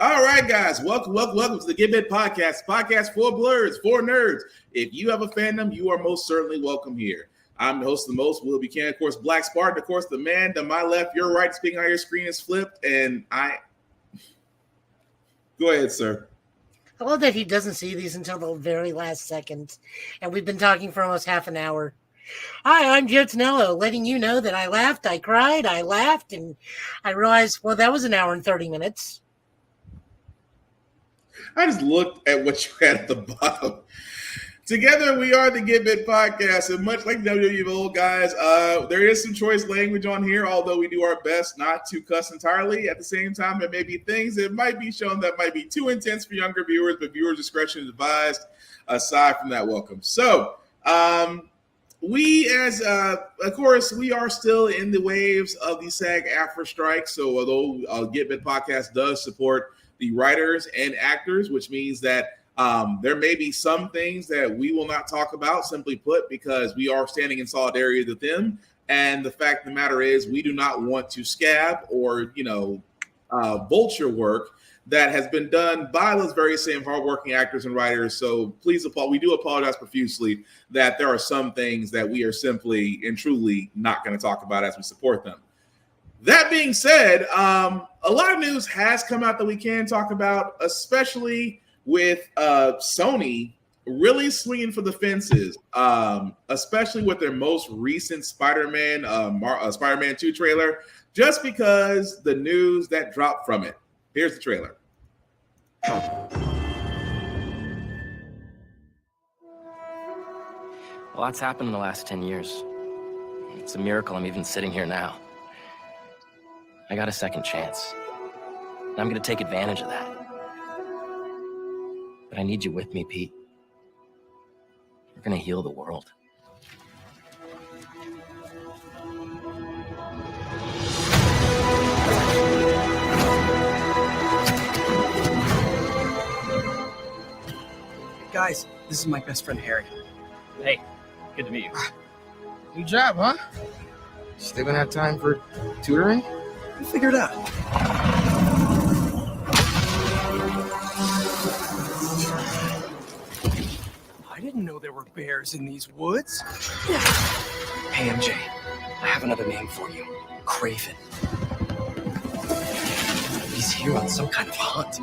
All right, guys, welcome to the Give It podcast for blurs, for nerds. If you have a fandom, you are most certainly welcome here. I'm the host of the most, Will Buchanan, of course, Black Spartan, of course, the man to my left, your right, speaking on your screen is flipped, and Go ahead, sir. I love that he doesn't see these until the very last second, and we've been talking for almost half an hour. Hi, I'm Joe Tonello, letting you know that I laughed, I cried, I laughed, and I realized, well, that was an hour and 30 minutes. I just looked at what you had at the bottom. Together, we are the Give It podcast, and much like WWE old guys, there is some choice language on here, although we do our best not to cuss entirely. At the same time, there may be things that might be shown that might be too intense for younger viewers, but viewer discretion is advised. Aside from that, welcome. So, we of course, we are still in the waves of the SAG-AFTRA strike. So, although Give It podcast does support the writers and actors, which means that there may be some things that we will not talk about, simply put, because we are standing in solidarity with them. And the fact of the matter is, we do not want to scab or, vulture work that has been done by those very same hardworking actors and writers. So please, we do apologize profusely that there are some things that we are simply and truly not going to talk about as we support them. That being said, a lot of news has come out that we can talk about, especially with Sony really swinging for the fences, especially with their most recent Spider-Man 2 trailer, just because the news that dropped from it. Here's the trailer. A lot's happened in the last 10 years. It's a miracle I'm even sitting here now. I got a second chance. And I'm gonna take advantage of that. But I need you with me, Pete. We're gonna heal the world. Guys, this is my best friend, Harry. Hey, good to meet you. New job, huh? Still gonna have time for tutoring? We'll figure it out. I didn't know there were bears in these woods. Hey, MJ, I have another name for you. Craven. He's here on some kind of hunt.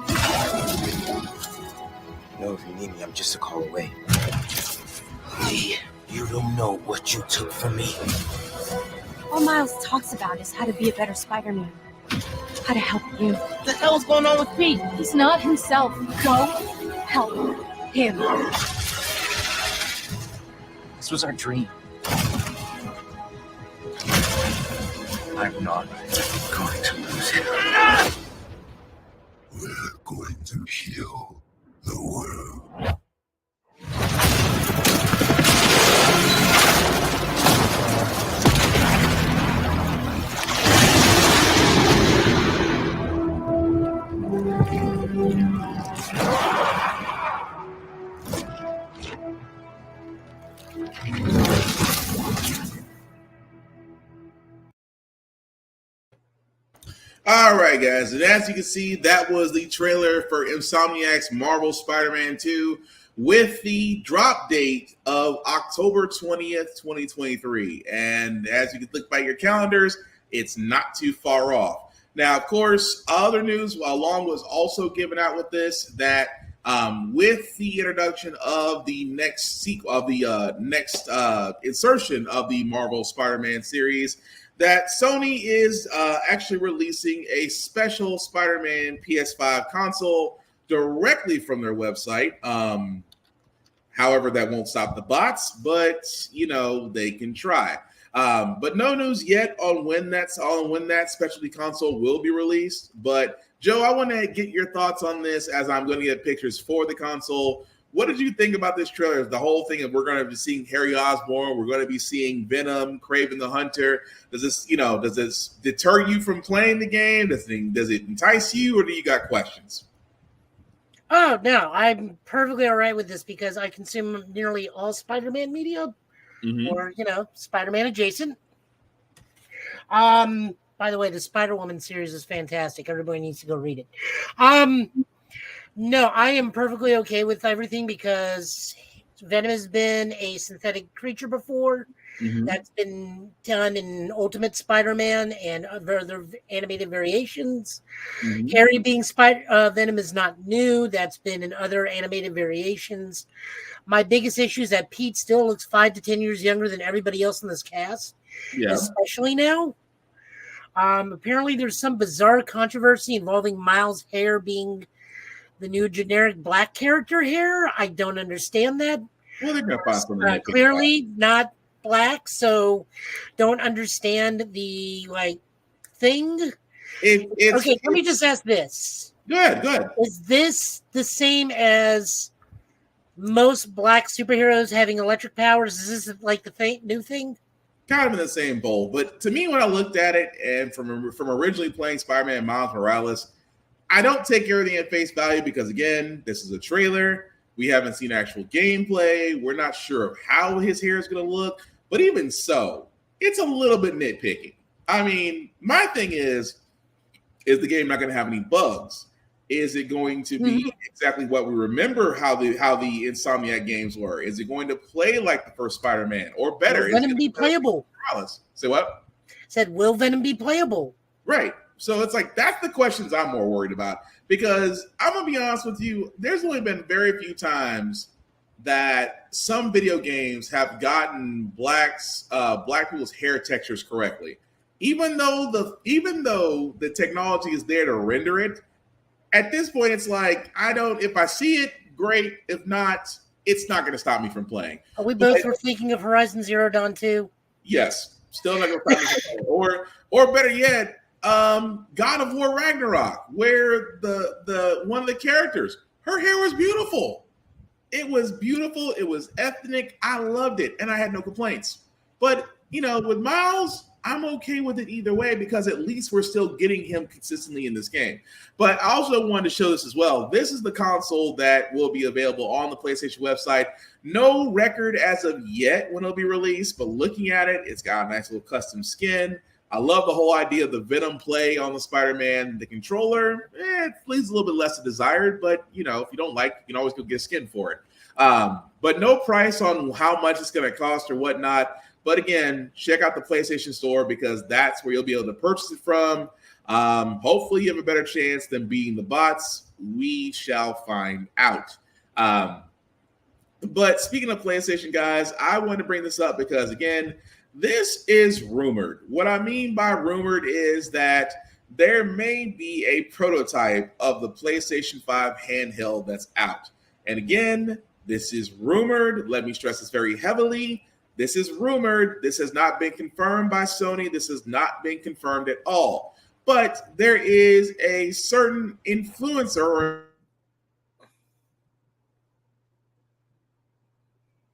You know, if you need me, I'm just a call away. Lee, you don't know what you took from me. All Miles talks about is how to be a better Spider-Man. How to help you. What the hell's going on with Pete? He's not himself. Go help him. This was our dream. I'm not going to lose him. We're going to heal the world. All right, guys, and as you can see, that was the trailer for Insomniac's Marvel Spider-Man 2 with the drop date of October 20th, 2023. And as you can look by your calendars, it's not too far off. Now, of course, other news along was also given out with this that with the introduction of the next sequel of the next insertion of the Marvel Spider-Man series, that Sony is actually releasing a special Spider-Man PS5 console directly from their website. However, that won't stop the bots, but they can try. But no news yet on when that specialty console will be released. But Joe, I want to get your thoughts on this as I'm going to get pictures for the console. What did you think about this trailer? The whole thing of we're going to be seeing Harry Osborn, we're going to be seeing Venom, Kraven the Hunter. Does this deter you from playing the game? Does it entice you, or do you got questions? Oh, no, I'm perfectly all right with this because I consume nearly all Spider-Man media or, Spider-Man adjacent. By the way, the Spider-Woman series is fantastic. Everybody needs to go read it. No, I am perfectly okay with everything because Venom has been a synthetic creature before. That's been done in Ultimate Spider-Man and other animated variations. Harry being Venom is not new. That's been in other animated variations. My biggest issue is that Pete still looks 5 to 10 years younger than everybody else in this cast, especially now. Apparently, there's some bizarre controversy involving Miles' hair being the new generic black character hair. I don't understand that. Well, they're going to find something. Clearly not black, so don't understand the thing. Okay, let me just ask this. Good. Is this the same as most black superheroes having electric powers? Is this like the new thing? Kind of in the same bowl, but to me, when I looked at it, and from originally playing Spider-Man Miles Morales, I don't take everything at face value because, again, this is a trailer. We haven't seen actual gameplay. We're not sure of how his hair is going to look. But even so, it's a little bit nitpicky. I mean, my thing is the game not going to have any bugs? Is it going to be exactly what we remember how the Insomniac games were? Is it going to play like the first Spider-Man or better? Will Venom be playable? Say what? Said, will Venom be playable? Right. So it's like, that's the questions I'm more worried about, because I'm going to be honest with you. There's only been very few times that some video games have gotten black people's hair textures correctly. Even though the technology is there to render it, at this point, it's like, if I see it, great. If not, it's not going to stop me from playing. Are we both were thinking of Horizon Zero Dawn 2? Yes. Still not going to stop me. Or better yet, God of War Ragnarok, where the one of the characters, her hair was beautiful. It was beautiful. It was ethnic. I loved it, and I had no complaints. But, with Miles, I'm okay with it either way because at least we're still getting him consistently in this game. But I also wanted to show this as well. This is the console that will be available on the PlayStation website. No record as of yet when it'll be released, but looking at it, it's got a nice little custom skin. I love the whole idea of the Venom play on the Spider-Man. The controller, it leaves a little bit less desired, but, if you don't like, you can always go get a skin for it. But no price on how much it's going to cost or whatnot. But again, check out the PlayStation Store because that's where you'll be able to purchase it from. Hopefully you have a better chance than beating the bots. We shall find out. But speaking of PlayStation, guys, I want to bring this up because, again, this is rumored. What I mean by rumored is that there may be a prototype of the PlayStation 5 handheld that's out. And again, this is rumored. Let me stress this very heavily. This is rumored. This has not been confirmed by Sony. This has not been confirmed at all. But there is a certain influencer or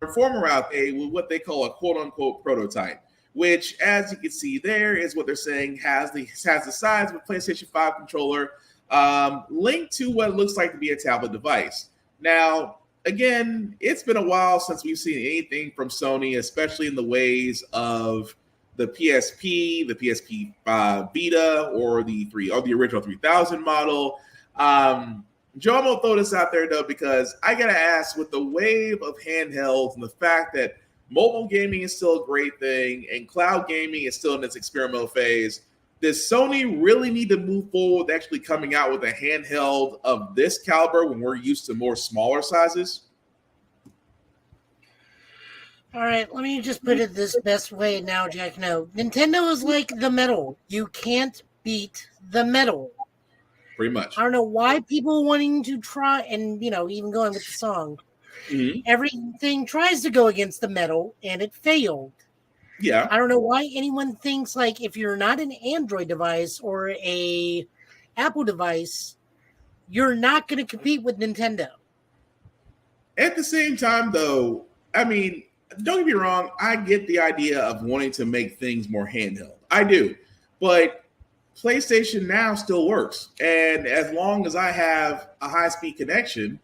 performer out there with what they call a quote-unquote prototype, which, as you can see there, is what they're saying has the size of a PlayStation 5 controller linked to what looks like to be a tablet device. Now, again, it's been a while since we've seen anything from Sony, especially in the ways of the PSP, the PSP Vita, or the original 3000 model. Joe, I'm gonna throw this out there though, because I gotta ask, with the wave of handhelds and the fact that mobile gaming is still a great thing and cloud gaming is still in its experimental phase, does Sony really need to move forward with actually coming out with a handheld of this caliber when we're used to more smaller sizes? All right, let me just put it this best way now, Jack. No, Nintendo is like the metal. You can't beat the metal. Pretty much. I don't know why people wanting to try, and even going with the song, everything tries to go against the metal, and it failed. Yeah. I don't know why anyone thinks, like, if you're not an Android device or a Apple device, you're not going to compete with Nintendo. At the same time, though, I mean, don't get me wrong. I get the idea of wanting to make things more handheld. I do. But PlayStation Now still works. And as long as I have a high-speed connection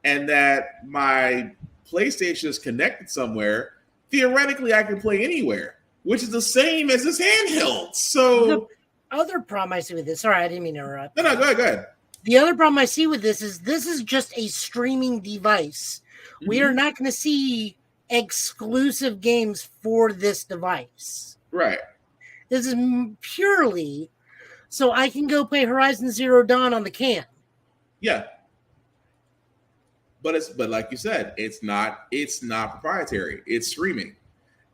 and that my PlayStation is connected somewhere, theoretically I can play anywhere, which is the same as this handheld. So the other problem I see with this, sorry, I didn't mean to interrupt. No, go ahead. The other problem I see with this is just a streaming device. Mm-hmm. We are not going to see exclusive games for this device. Right. This is purely so I can go play Horizon Zero Dawn on the can. Yeah. But like you said, it's not proprietary. It's streaming.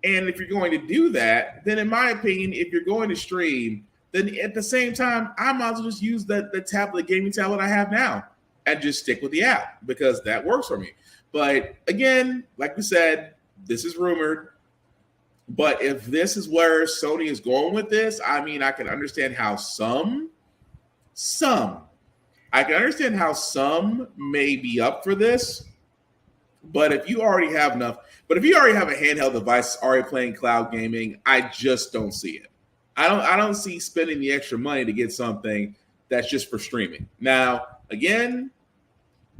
And if you're going to do that, then in my opinion, if you're going to stream, then at the same time, I might as well just use the gaming tablet I have now and just stick with the app because that works for me. But again, like we said, this is rumored. But if this is where Sony is going with this, I mean, I can understand how some may be up for this. But if you already have a handheld device already playing cloud gaming, I just don't see it. I don't see spending the extra money to get something that's just for streaming. Now, again,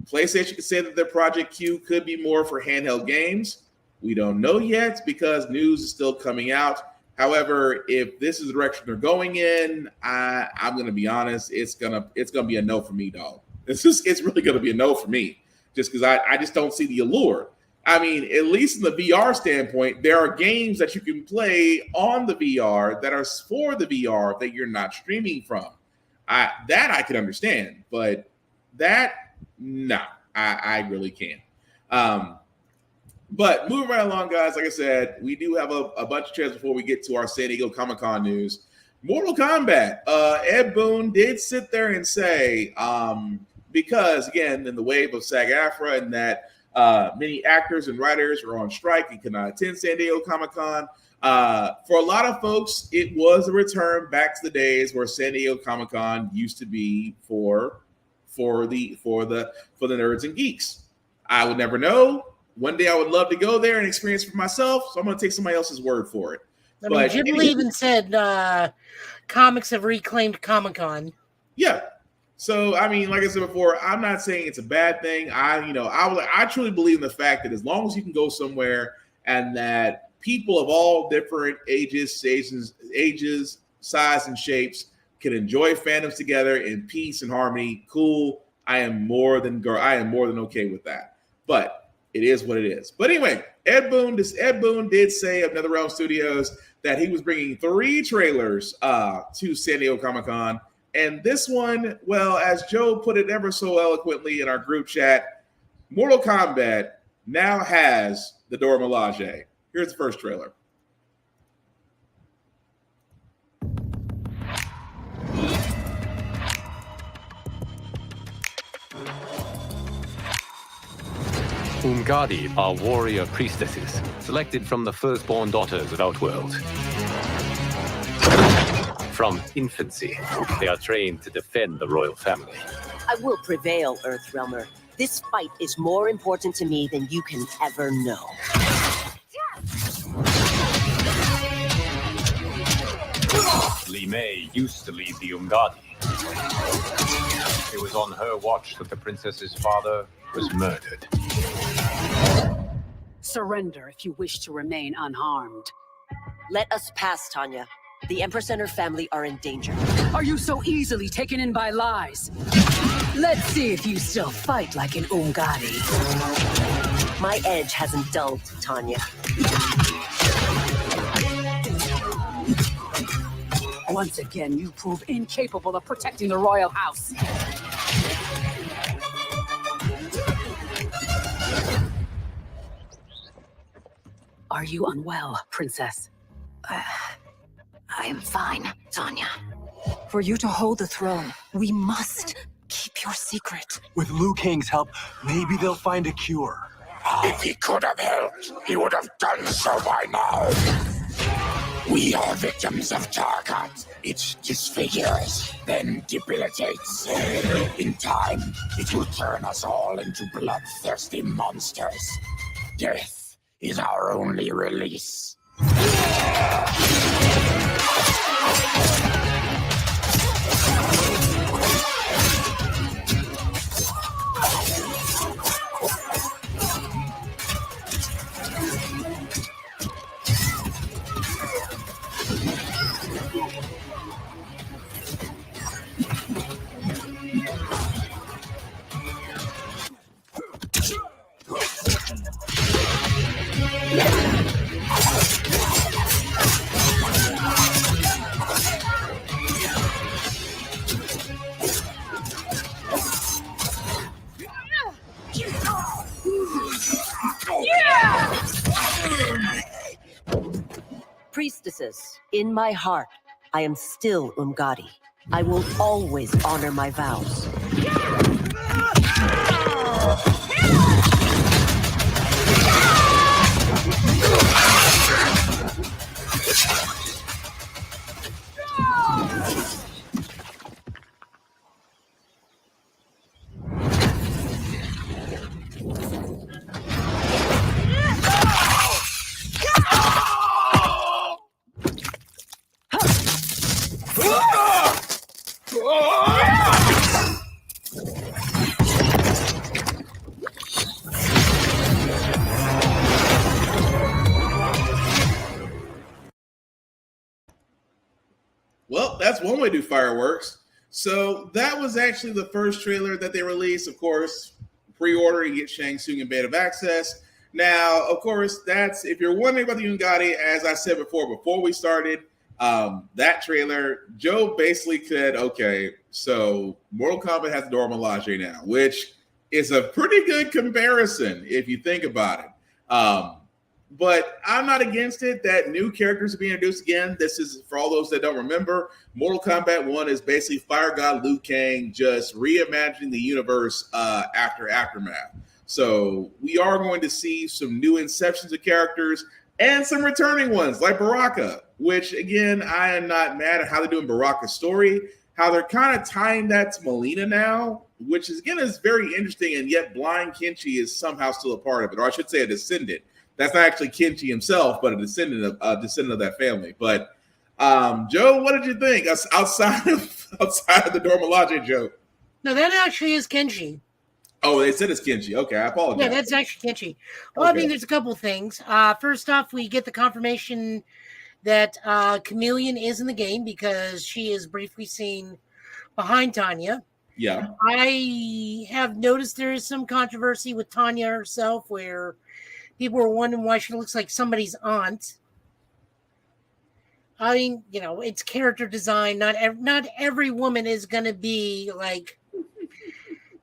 PlayStation could say that their Project Q could be more for handheld games. We don't know yet because news is still coming out. However, if this is the direction they're going in, I'm going to be honest, it's gonna be a no for me, dog. It's really going to be a no for me, just because I just don't see the allure. I mean, at least in the VR standpoint, there are games that you can play on the VR that are for the VR that you're not streaming from. That I can understand, but I really can't. But moving right along, guys, like I said, we do have a bunch of trailers before we get to our San Diego Comic-Con news. Mortal Kombat, Ed Boon did sit there and say, because, again, in the wave of SAG-AFTRA and that many actors and writers are on strike and cannot attend San Diego Comic-Con. For a lot of folks, it was a return back to the days where San Diego Comic-Con used to be for the nerds and geeks. I would never know. One day I would love to go there and experience it for myself, so I'm going to take somebody else's word for it. Jim Lee even said comics have reclaimed Comic-Con. Yeah. So, I mean, like I said before, I'm not saying it's a bad thing. I truly believe in the fact that as long as you can go somewhere and that people of all different ages, size, and shapes can enjoy fandoms together in peace and harmony, cool. I am more than okay with that. But it is what it is. But anyway, Ed Boon did say of NetherRealm Studios that he was bringing 3 trailers to San Diego Comic-Con. And this one, well, as Joe put it ever so eloquently in our group chat, Mortal Kombat now has the Dora Milaje. Here's the first trailer. Umgadi are warrior priestesses, selected from the firstborn daughters of Outworld. From infancy, they are trained to defend the royal family. I will prevail, Earthrealmer. This fight is more important to me than you can ever know. Li Mei used to lead the Umgadi. It was on her watch that the princess's father was murdered. Surrender if you wish to remain unharmed. Let us pass, Tanya. The Empress and her family are in danger. Are you so easily taken in by lies? Let's see if you still fight like an Umgadi. My edge hasn't dulled, Tanya. Once again, you prove incapable of protecting the royal house. Are you unwell, princess? I am fine, Tanya. For you to hold the throne, we must keep your secret. With Liu Kang's help, maybe they'll find a cure. If he could have helped, he would have done so by now. We are victims of Tarkat. It disfigures, then debilitates. In time, it will turn us all into bloodthirsty monsters. Death is our only release. Priestesses, in my heart, I am still Umgadi. I will always honor my vows. Well, that's one way to do fireworks. So that was actually the first trailer that they released. Of course, pre-order, you get Shang Tsung in beta access. Now, of course, that's if you're wondering about the Ungati, as I said before we started, that trailer, Joe basically said, okay, so Mortal Kombat has Dora Milaje now, which is a pretty good comparison if you think about it. But I'm not against it that new characters are being introduced again. This is, for all those that don't remember, Mortal Kombat 1 is basically Fire God Liu Kang just reimagining the universe after Aftermath. So we are going to see some new inceptions of characters and some returning ones like Baraka, which, again, I am not mad at how they're doing Baraka's story, how they're kind of tying that to Melina now, which, is, again, is very interesting, and yet Blind Kenshi is somehow still a part of it, or I should say a descendant. That's not actually Kenshi himself, but a descendant of that family. But Joe, what did you think outside of the Dora Milaje joke? No, that actually is Kenshi. Oh, they said it's Kenshi. Okay, I apologize. Yeah, that's actually Kenshi. Well, okay. I mean, there's a couple things. First off, we get the confirmation that Chameleon is in the game because she is briefly seen behind Tanya. Yeah. I have noticed there is some controversy with Tanya herself where people are wondering why she looks like somebody's aunt. I mean, you know, it's character design. Not every woman is going to be like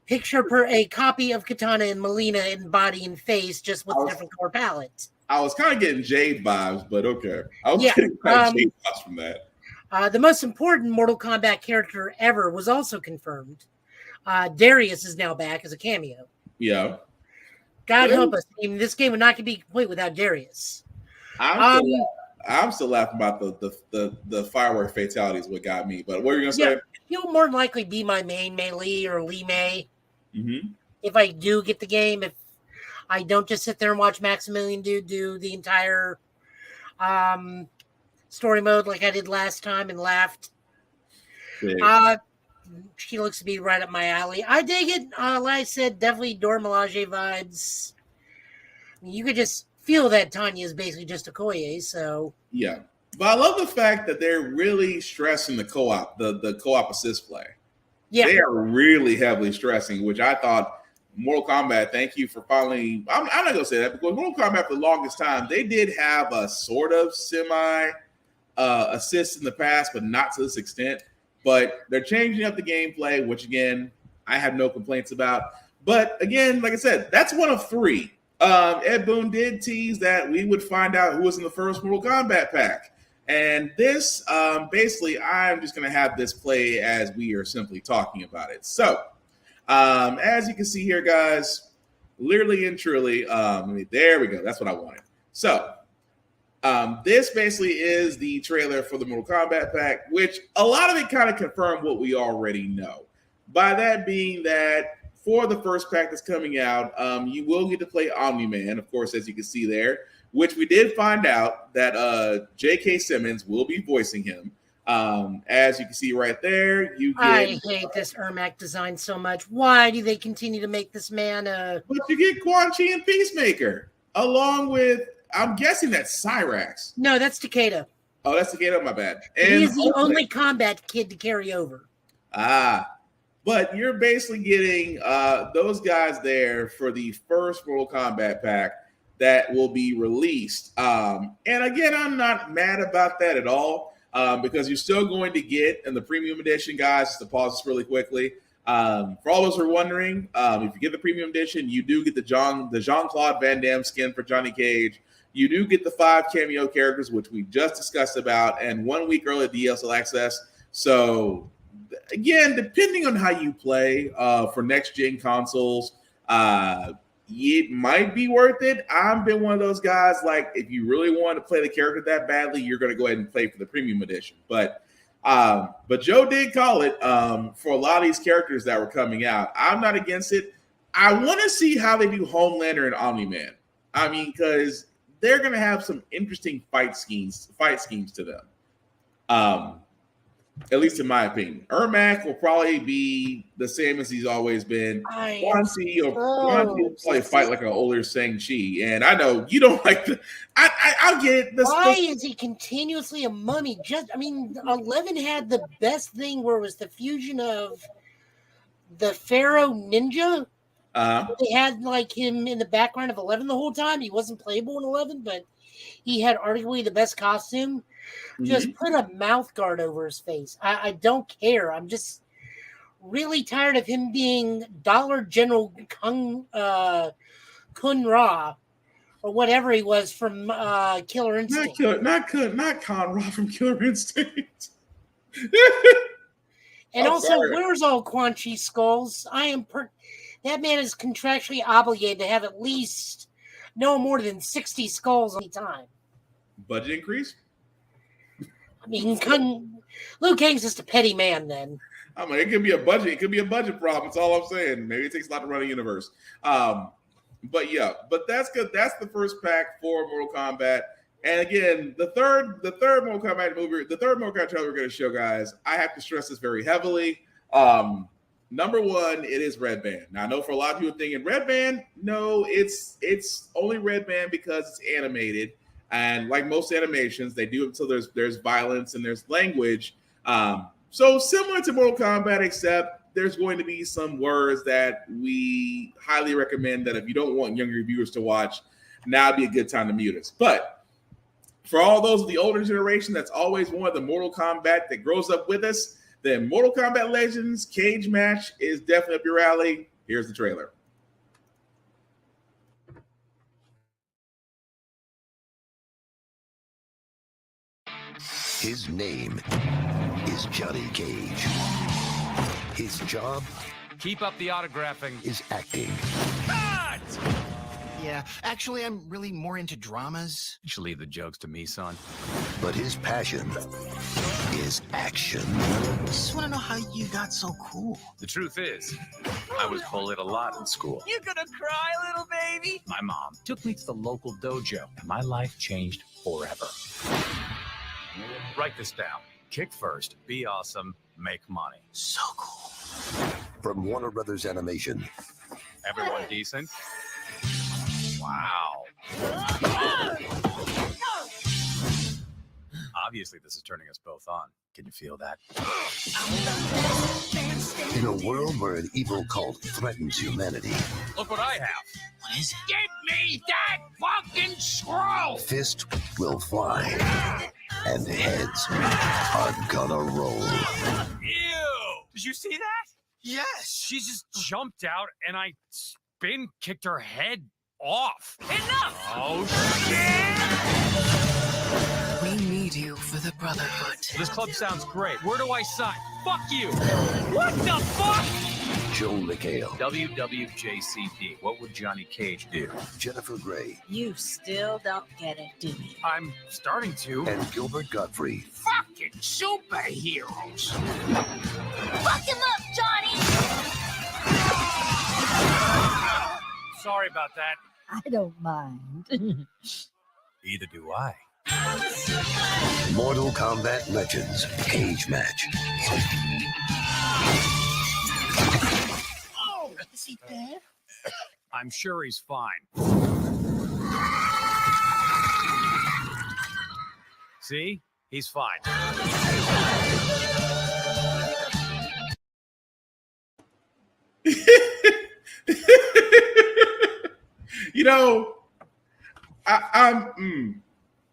picture per a copy of Katana and Melina in body and face, just with a different color palette. I was kind of getting Jade vibes, but okay. I was getting kind of Jade vibes from that. The most important Mortal Kombat character ever was also confirmed. Darius is now back as a cameo. Yeah. God help us. I mean, this game would not be complete without Darius. I'm still laughing about the firework fatalities. What got me? But what are you gonna say? He'll more than likely be my main Mei Li or Li Mei. Mm-hmm. If I do get the game, if I don't just sit there and watch Maximilian do the entire story mode like I did last time and laughed. She looks to be right up my alley. I dig it. Like I said, definitely Dora Milaje vibes. I mean, you could just feel that Tanya is basically just a Koye, so. Yeah. But I love the fact that they're really stressing the co-op, the co-op assist play. Yeah. They are really heavily stressing, which I thought Mortal Kombat, thank you for finally. I'm not going to say that because Mortal Kombat for the longest time, they did have a sort of semi assist in the past, but not to this extent. But they're changing up the gameplay, which, again, I have no complaints about. But, again, like I said, that's one of three. Ed Boon did tease that we would find out who was in the first Mortal Kombat pack. And this, basically, I'm just going to have this play as we are simply talking about it. So, as you can see here, guys, literally and truly, there we go. That's what I wanted. So, This basically is the trailer for the Mortal Kombat pack, which a lot of it kind of confirmed what we already know. By that being that for the first pack that's coming out, you will get to play Omni-Man, of course, as you can see there, which we did find out that J.K. Simmons will be voicing him. As you can see right there, you get... I hate this Ermac design so much. Why do they continue to make this man But you get Quan Chi and Peacemaker, along with, I'm guessing that's Cyrax. No, that's Takeda. Oh, that's Takeda, my bad. And he is the only combat kid to carry over. But you're basically getting those guys there for the first Mortal Kombat pack that will be released. And again, I'm not mad about that at all, because you're still going to get in the premium edition, guys, just to pause this really quickly. For all those who are wondering, if you get the premium edition, you do get the Jean-Claude Van Damme skin for Johnny Cage. You do get the 5 cameo characters, which we just discussed about, and 1 week early DLCL access. So, again, depending on how you play for next-gen consoles, it might be worth it. I've been one of those guys, like, if you really want to play the character that badly, you're going to go ahead and play for the premium edition. But Joe did call it for a lot of these characters that were coming out. I'm not against it. I want to see how they do Homelander and Omni-Man. I mean, because they're going to have some interesting fight schemes to them. At least in my opinion. Ermac will probably be the same as he's always been. Quan Chi will probably fight like an older Shang-Chi. And I know you don't like the... I'll get it. Why is he continuously a mummy? 11 had the best thing where it was the fusion of the Pharaoh Ninja. They had like him in the background of 11 the whole time. He wasn't playable in 11, but he had arguably the best costume. Just put a mouth guard over his face. I don't care. I'm just really tired of him being Dollar General Kun Ra or whatever he was from Killer Instinct. Not Con Ra from Killer Instinct. And also, where's all Quan Chi skulls? That man is contractually obligated to have at least no more than 60 skulls any time. Budget increase? I mean, Liu Kang's just a petty man then. I mean, it could be a budget. It could be a budget problem. That's all I'm saying. Maybe it takes a lot to run a universe. But that's good. That's the first pack for Mortal Kombat. And again, the third Mortal Kombat movie, the third Mortal Kombat trailer we're going to show, guys. I have to stress this very heavily. Number one, it is Red Band. Now, I know for a lot of people thinking Red Band, no, it's only Red Band because it's animated. And like most animations, they do it until there's violence and there's language. So similar to Mortal Kombat, except there's going to be some words that we highly recommend that if you don't want younger viewers to watch, now would be a good time to mute us. But for all those of the older generation that's always wanted the Mortal Kombat that grows up with us, then Mortal Kombat Legends Cage Match is definitely up your alley. Here's the trailer. His name is Johnny Cage. His job? Keep up the autographing. Is acting. Cut! Yeah, actually, I'm really more into dramas. You should leave the jokes to me, son. But his passion is action. I just want to know how you got so cool. The truth is, I was bullied a lot in school. You gonna cry, little baby? My mom took me to the local dojo, and my life changed forever. Write this down. Kick first, be awesome, make money. So cool. From Warner Brothers Animation. Everyone decent? Wow. Obviously, this is turning us both on. Can you feel that? In a world where an evil cult threatens humanity, Look what I have. What is it? Give me that fucking scroll! fists will fly and heads are gonna roll. Ew! Did you see that? Yes. She just jumped out and I spin kicked her head off. Enough! Oh, shit! We need you for the Brotherhood. This club sounds great. Where do I sign? Fuck you! What the fuck? Joel McHale, WWJCD. What would Johnny Cage do? Jennifer Grey, You still don't get it, do you? I'm starting to. and Gilbert Gottfried. Fucking superheroes. Fuck him up, Johnny! Sorry about that. I don't mind. Either do I. Mortal Kombat Legends Cage Match. Oh, is he dead? I'm sure he's fine. See? He's fine. You know, I'm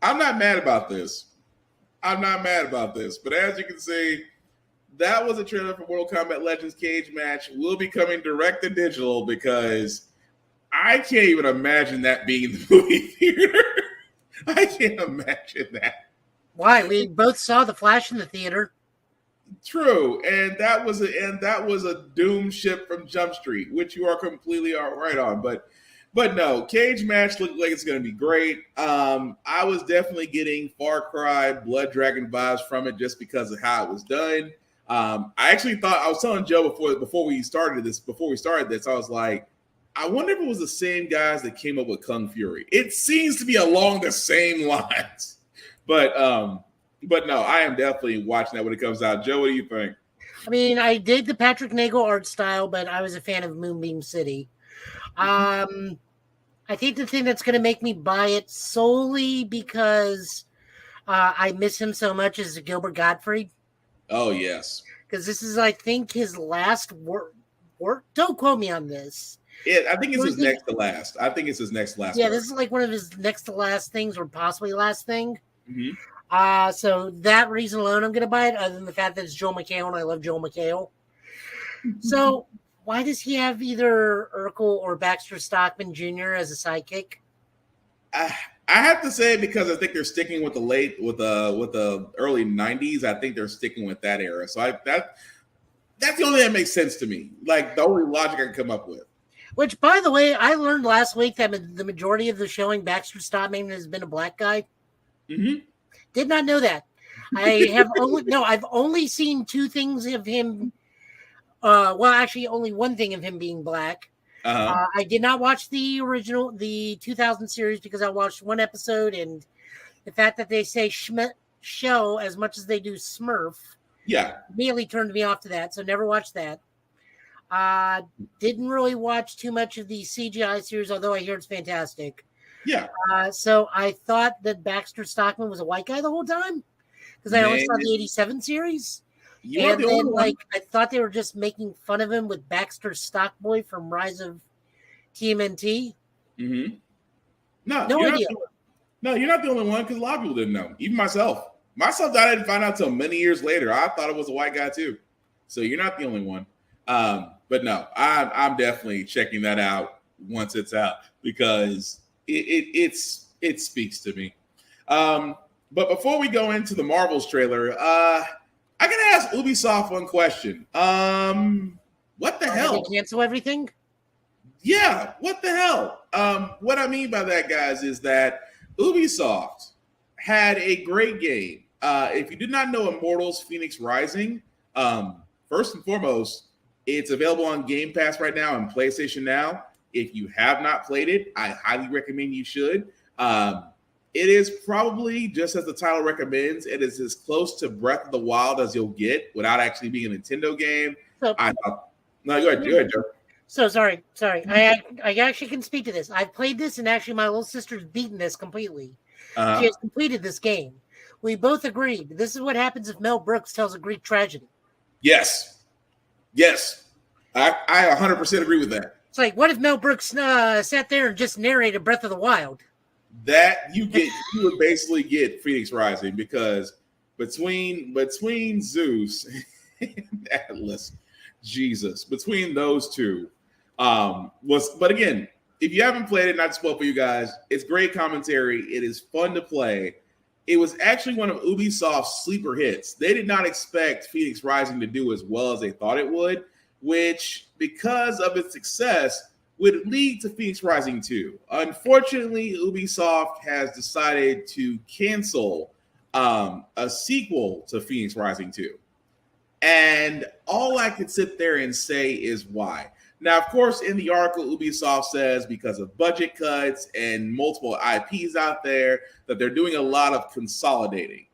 not mad about this. I'm not mad about this. But as you can see, that was a trailer for Mortal Kombat Legends Cage Match. Will be coming direct to digital because I can't even imagine that being in the movie theater. I can't imagine that. Why? We both saw The Flash in the theater. True, and that was a doomed ship from Jump Street, which you are completely right on. But no, Cage Match looked like it's going to be great. I was definitely getting Far Cry Blood Dragon vibes from it just because of how it was done. I actually thought, I was telling Joe before we started this, I was like, I wonder if it was the same guys that came up with Kung Fury. It seems to be along the same lines, but no, I am definitely watching that when it comes out. Joe, what do you think? I mean, I dig the Patrick Nagel art style, but I was a fan of Moonbeam City. I think the thing that's going to make me buy it solely because I miss him so much is Gilbert Gottfried. Oh, yes. Because this is, I think, his last work. Don't quote me on this. I think it's his next to last. I think it's his next to last. Yeah, work. this is like one of his next to last things or possibly last thing. Mm-hmm. So that reason alone, I'm going to buy it, other than the fact that it's Joel McHale, and I love Joel McHale. So why does he have either Urkel or Baxter Stockman Jr. as a sidekick? I have to say because I think they're sticking with the early 90s. I think they're sticking with that era. So that's the only thing that makes sense to me. Like the only logic I can come up with. Which, by the way, I learned last week that the majority of the showing Baxter Stockman has been a black guy. Mm-hmm. Did not know that. I've only seen two things of him. Well, actually, only one thing of him being black. I did not watch the 2000 series because I watched one episode, and the fact that they say show as much as they do Smurf, immediately turned me off to that. So never watched that. Didn't really watch too much of the CGI series, although I hear it's fantastic. Yeah. So I thought that Baxter Stockman was a white guy the whole time because I only saw the 87 series. And then, I thought they were just making fun of him with Baxter Stockboy from Rise of TMNT. Mm-hmm. No idea. You're not the only one because a lot of people didn't know. Even myself. I didn't find out until many years later. I thought it was a white guy too. So you're not the only one. But no, I'm definitely checking that out once it's out because it speaks to me. But before we go into the Marvels trailer, I gotta ask Ubisoft one question. What the hell? They cancel everything? Yeah, what the hell? What I mean by that, guys, is that Ubisoft had a great game. If you did not know Immortals Phoenix Rising, first and foremost, it's available on Game Pass right now on PlayStation Now. If you have not played it, I highly recommend you should. It is probably, just as the title recommends, it is as close to Breath of the Wild as you'll get without actually being a Nintendo game. So, go ahead, Joe. So sorry. I actually can speak to this. I've played this, and actually my little sister's beaten this completely. She has completed this game. We both agreed. This is what happens if Mel Brooks tells a Greek tragedy. Yes. I 100% agree with that. It's like, what if Mel Brooks sat there and just narrated Breath of the Wild? That you would basically get Phoenix Rising because between Zeus and Atlas, Jesus, between those two but again, if you haven't played it, not to spoil for you guys, it's great commentary. It is fun to play. It was actually one of Ubisoft's sleeper hits. They did not expect Phoenix Rising to do as well as they thought it would. which, because of its success, would lead to Phoenix Rising 2. Unfortunately, Ubisoft has decided to cancel a sequel to Phoenix Rising 2. And all I could sit there and say is why. Now, of course, in the article, Ubisoft says because of budget cuts and multiple IPs out there, that they're doing a lot of consolidating,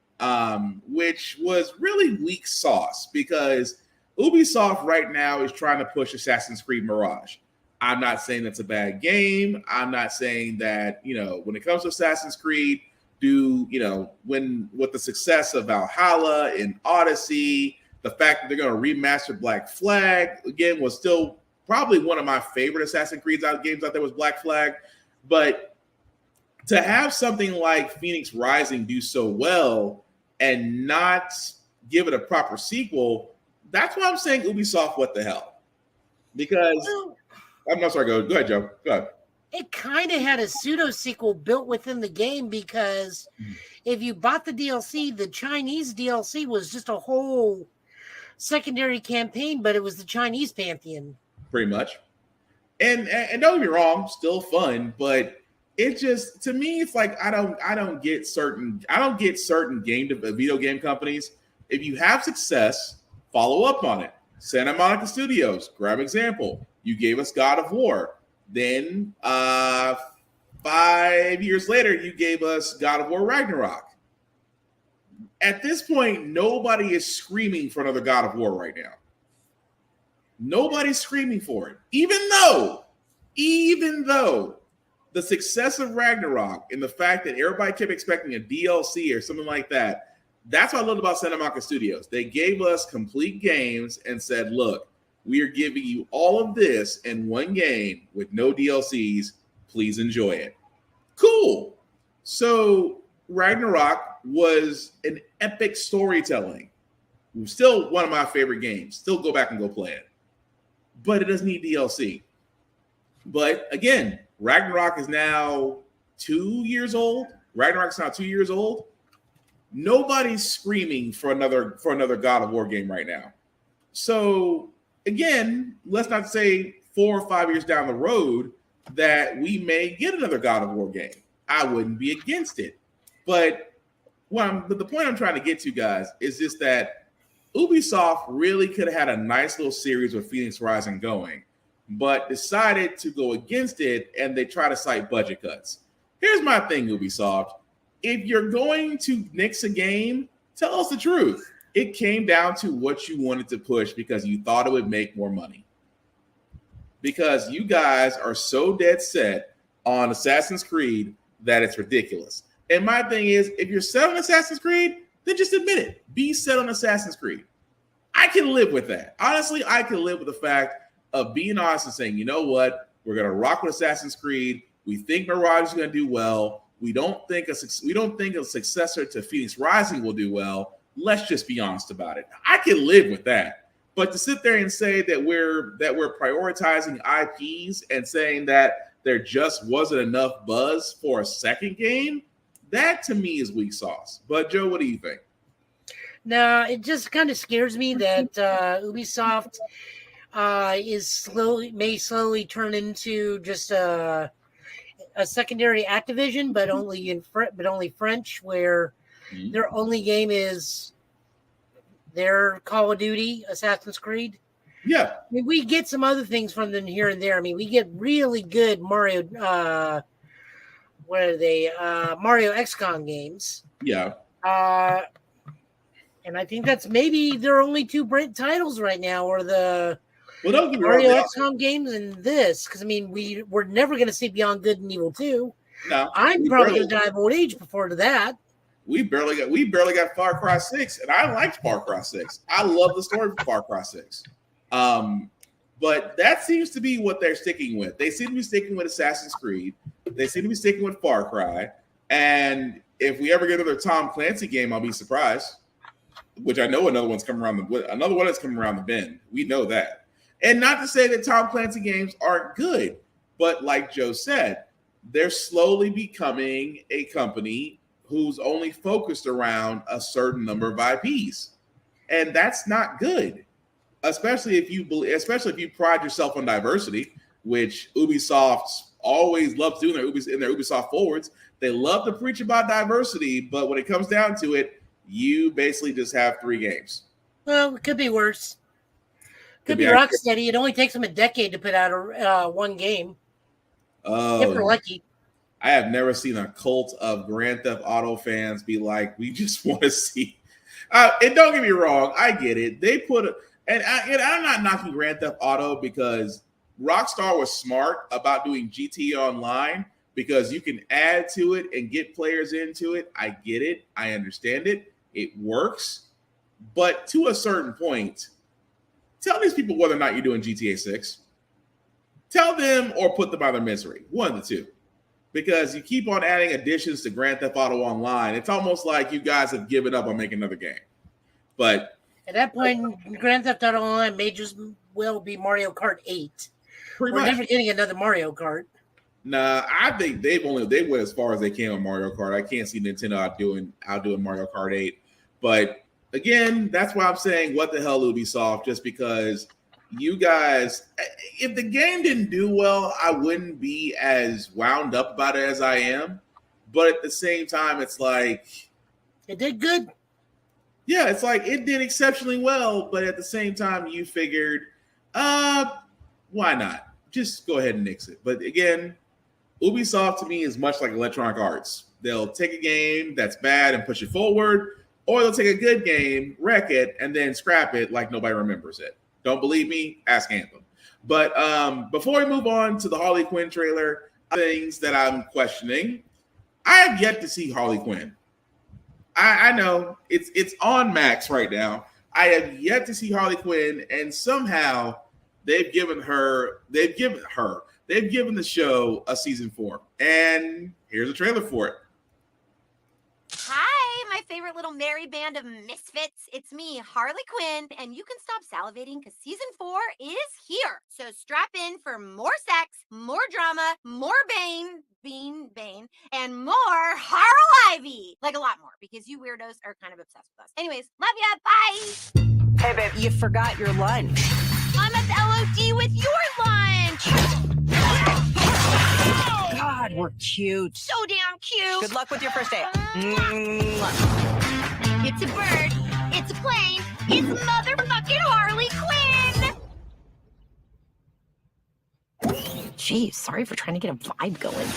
which was really weak sauce because Ubisoft right now is trying to push Assassin's Creed Mirage. I'm not saying that's a bad game. I'm not saying that, when it comes to Assassin's Creed, with the success of Valhalla and Odyssey, the fact that they're going to remaster Black Flag, again, was still probably one of my favorite Assassin's Creed games out there was Black Flag. But to have something like Phoenix Rising do so well and not give it a proper sequel, that's why I'm saying Ubisoft, what the hell? Because I'm not sorry, go ahead, Joe. Go ahead. It kind of had a pseudo sequel built within the game because if you bought the DLC, the Chinese DLC was just a whole secondary campaign, but it was the Chinese Pantheon. Pretty much. And don't get me wrong, still fun, but it just, to me, it's like I don't get certain video game companies. If you have success, follow up on it. Santa Monica Studios, grab example. You gave us God of War. Then 5 years later, you gave us God of War Ragnarok. At this point, nobody is screaming for another God of War right now. Nobody's screaming for it. Even though the success of Ragnarok and the fact that everybody kept expecting a DLC or something like that, that's what I loved about Santa Monica Studios. They gave us complete games and said, look, we are giving you all of this in one game with no DLCs. Please enjoy it. Cool. So Ragnarok was an epic storytelling. Still one of my favorite games. Still go back and go play it. But it doesn't need DLC. But again, Ragnarok is now 2 years old. Ragnarok's now 2 years old. Nobody's screaming for another God of War game right now. So again, let's not say 4 or 5 years down the road that we may get another God of War game. I wouldn't be against it. But the point I'm trying to get to, guys, is just that Ubisoft really could have had a nice little series with Phoenix Rising going, but decided to go against it, and they try to cite budget cuts. Here's my thing, Ubisoft. If you're going to nix a game, tell us the truth. It came down to what you wanted to push because you thought it would make more money. Because you guys are so dead set on Assassin's Creed that it's ridiculous. And my thing is, if you're set on Assassin's Creed, then just admit it. Be set on Assassin's Creed. I can live with that. Honestly, I can live with the fact of being honest and saying, you know what? We're going to rock with Assassin's Creed. We think Mirage is going to do well. We don't think a successor to Phoenix Rising will do well. Let's just be honest about it. I can live with that. But to sit there and say that we're prioritizing IPs and saying that there just wasn't enough buzz for a second game, that to me is weak sauce. But Joe, what do you think? No, it just kind of scares me that Ubisoft may slowly turn into just a secondary Activision, but only French, where their only game is their Call of Duty, Assassin's Creed. Yeah, I mean, we get some other things from them here and there. I mean, we get really good Mario. What are they? Mario XCOM games. Yeah. And I think that's maybe their only two titles right now, or the don't Mario XCOM games and this. Because I mean, we're never going to see Beyond Good and Evil 2. No, I'm probably going to die of old age before to that. We barely got Far Cry 6, and I liked Far Cry 6. I love the story of Far Cry 6. But that seems to be what they're sticking with. They seem to be sticking with Assassin's Creed. They seem to be sticking with Far Cry. And if we ever get another Tom Clancy game, I'll be surprised. Which I know another one is coming around the bend. We know that. And not to say that Tom Clancy games aren't good, but like Joe said, they're slowly becoming a company who's only focused around a certain number of IPs. And that's not good. especially if you pride yourself on diversity, which Ubisoft always loves doing in their Ubisoft forwards. They love to preach about diversity, but when it comes down to it, you basically just have 3 games. Well, it could be worse. Could be Rocksteady. It only takes them a decade to put out one game. Oh, if we're lucky. I have never seen a cult of Grand Theft Auto fans be like, we just want to see. And don't get me wrong, I get it. They put and I'm not knocking Grand Theft Auto because Rockstar was smart about doing GTA Online because you can add to it and get players into it. I get it. I understand it. It works. But to a certain point, tell these people whether or not you're doing GTA 6. Tell them or put them out of their misery. One of the two. Because you keep on adding additions to Grand Theft Auto Online. It's almost like you guys have given up on making another game. But at that point, Grand Theft Auto Online may just well be Mario Kart 8. We're never getting another Mario Kart. Nah, I think they went as far as they can on Mario Kart. I can't see Nintendo outdoing Mario Kart 8. But again, that's why I'm saying what the hell Ubisoft, just because you guys, if the game didn't do well, I wouldn't be as wound up about it as I am. But at the same time, it's like it did good. Yeah, it's like it did exceptionally well, but at the same time, you figured, why not? Just go ahead and nix it. But again, Ubisoft to me is much like Electronic Arts. They'll take a game that's bad and push it forward, or they'll take a good game, wreck it, and then scrap it like nobody remembers it. Don't believe me? Ask Anthem. But before we move on to the Harley Quinn trailer, things that I'm questioning, I have yet to see Harley Quinn. I know it's on Max right now. I have yet to see Harley Quinn, and somehow they've given the show a season 4. And here's a trailer for it. Hi, my favorite little merry band of misfits. It's me, Harley Quinn, and you can stop salivating because season 4 is here. So strap in for more sex, more drama, more Bane, and more Harl Ivy. Like a lot more, because you weirdos are kind of obsessed with us. Anyways, love ya, bye! Hey, babe, you forgot your lunch. I'm at the LOD with your lunch! God, we're cute. So damn cute! Good luck with your first day. It's a bird, it's a plane, it's motherfucking Harley Quinn! Jeez, sorry for trying to get a vibe going.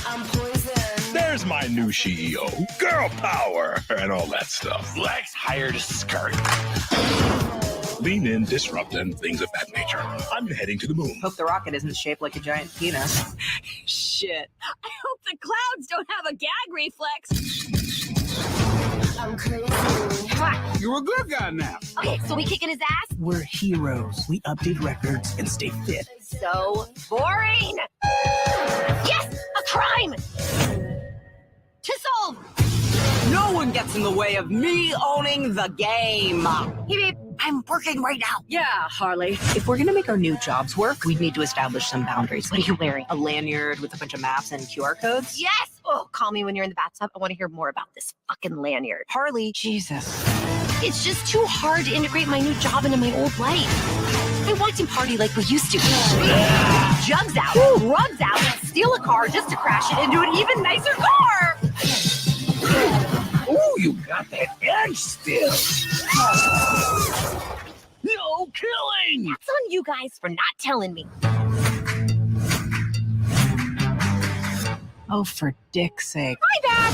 I'm poison. There's my new CEO. Girl power and all that stuff. Lex hired a skirt. Lean in, disrupt, and things of that nature. I'm heading to the moon. Hope the rocket isn't shaped like a giant penis. Shit. I hope the clouds don't have a gag reflex. I'm crazy. You're a good guy now. Okay, so we kicking his ass? We're heroes. We update records and stay fit. So boring! Yes! A crime! To solve! No one gets in the way of me owning the game. Hey, babe. I'm working right now. Yeah, Harley. If we're gonna make our new jobs work, we'd need to establish some boundaries. What are you wearing? A lanyard with a bunch of maps and QR codes? Yes! Oh, call me when you're in the bathtub. I want to hear more about this fucking lanyard. Harley. Jesus. It's just too hard to integrate my new job into my old life. I want to party like we used to. Jugs out, rugs out, steal a car just to crash it into an even nicer car! Oh, you got that edge still. No killing! That's on you guys for not telling me. Oh, for dick's sake. My bad!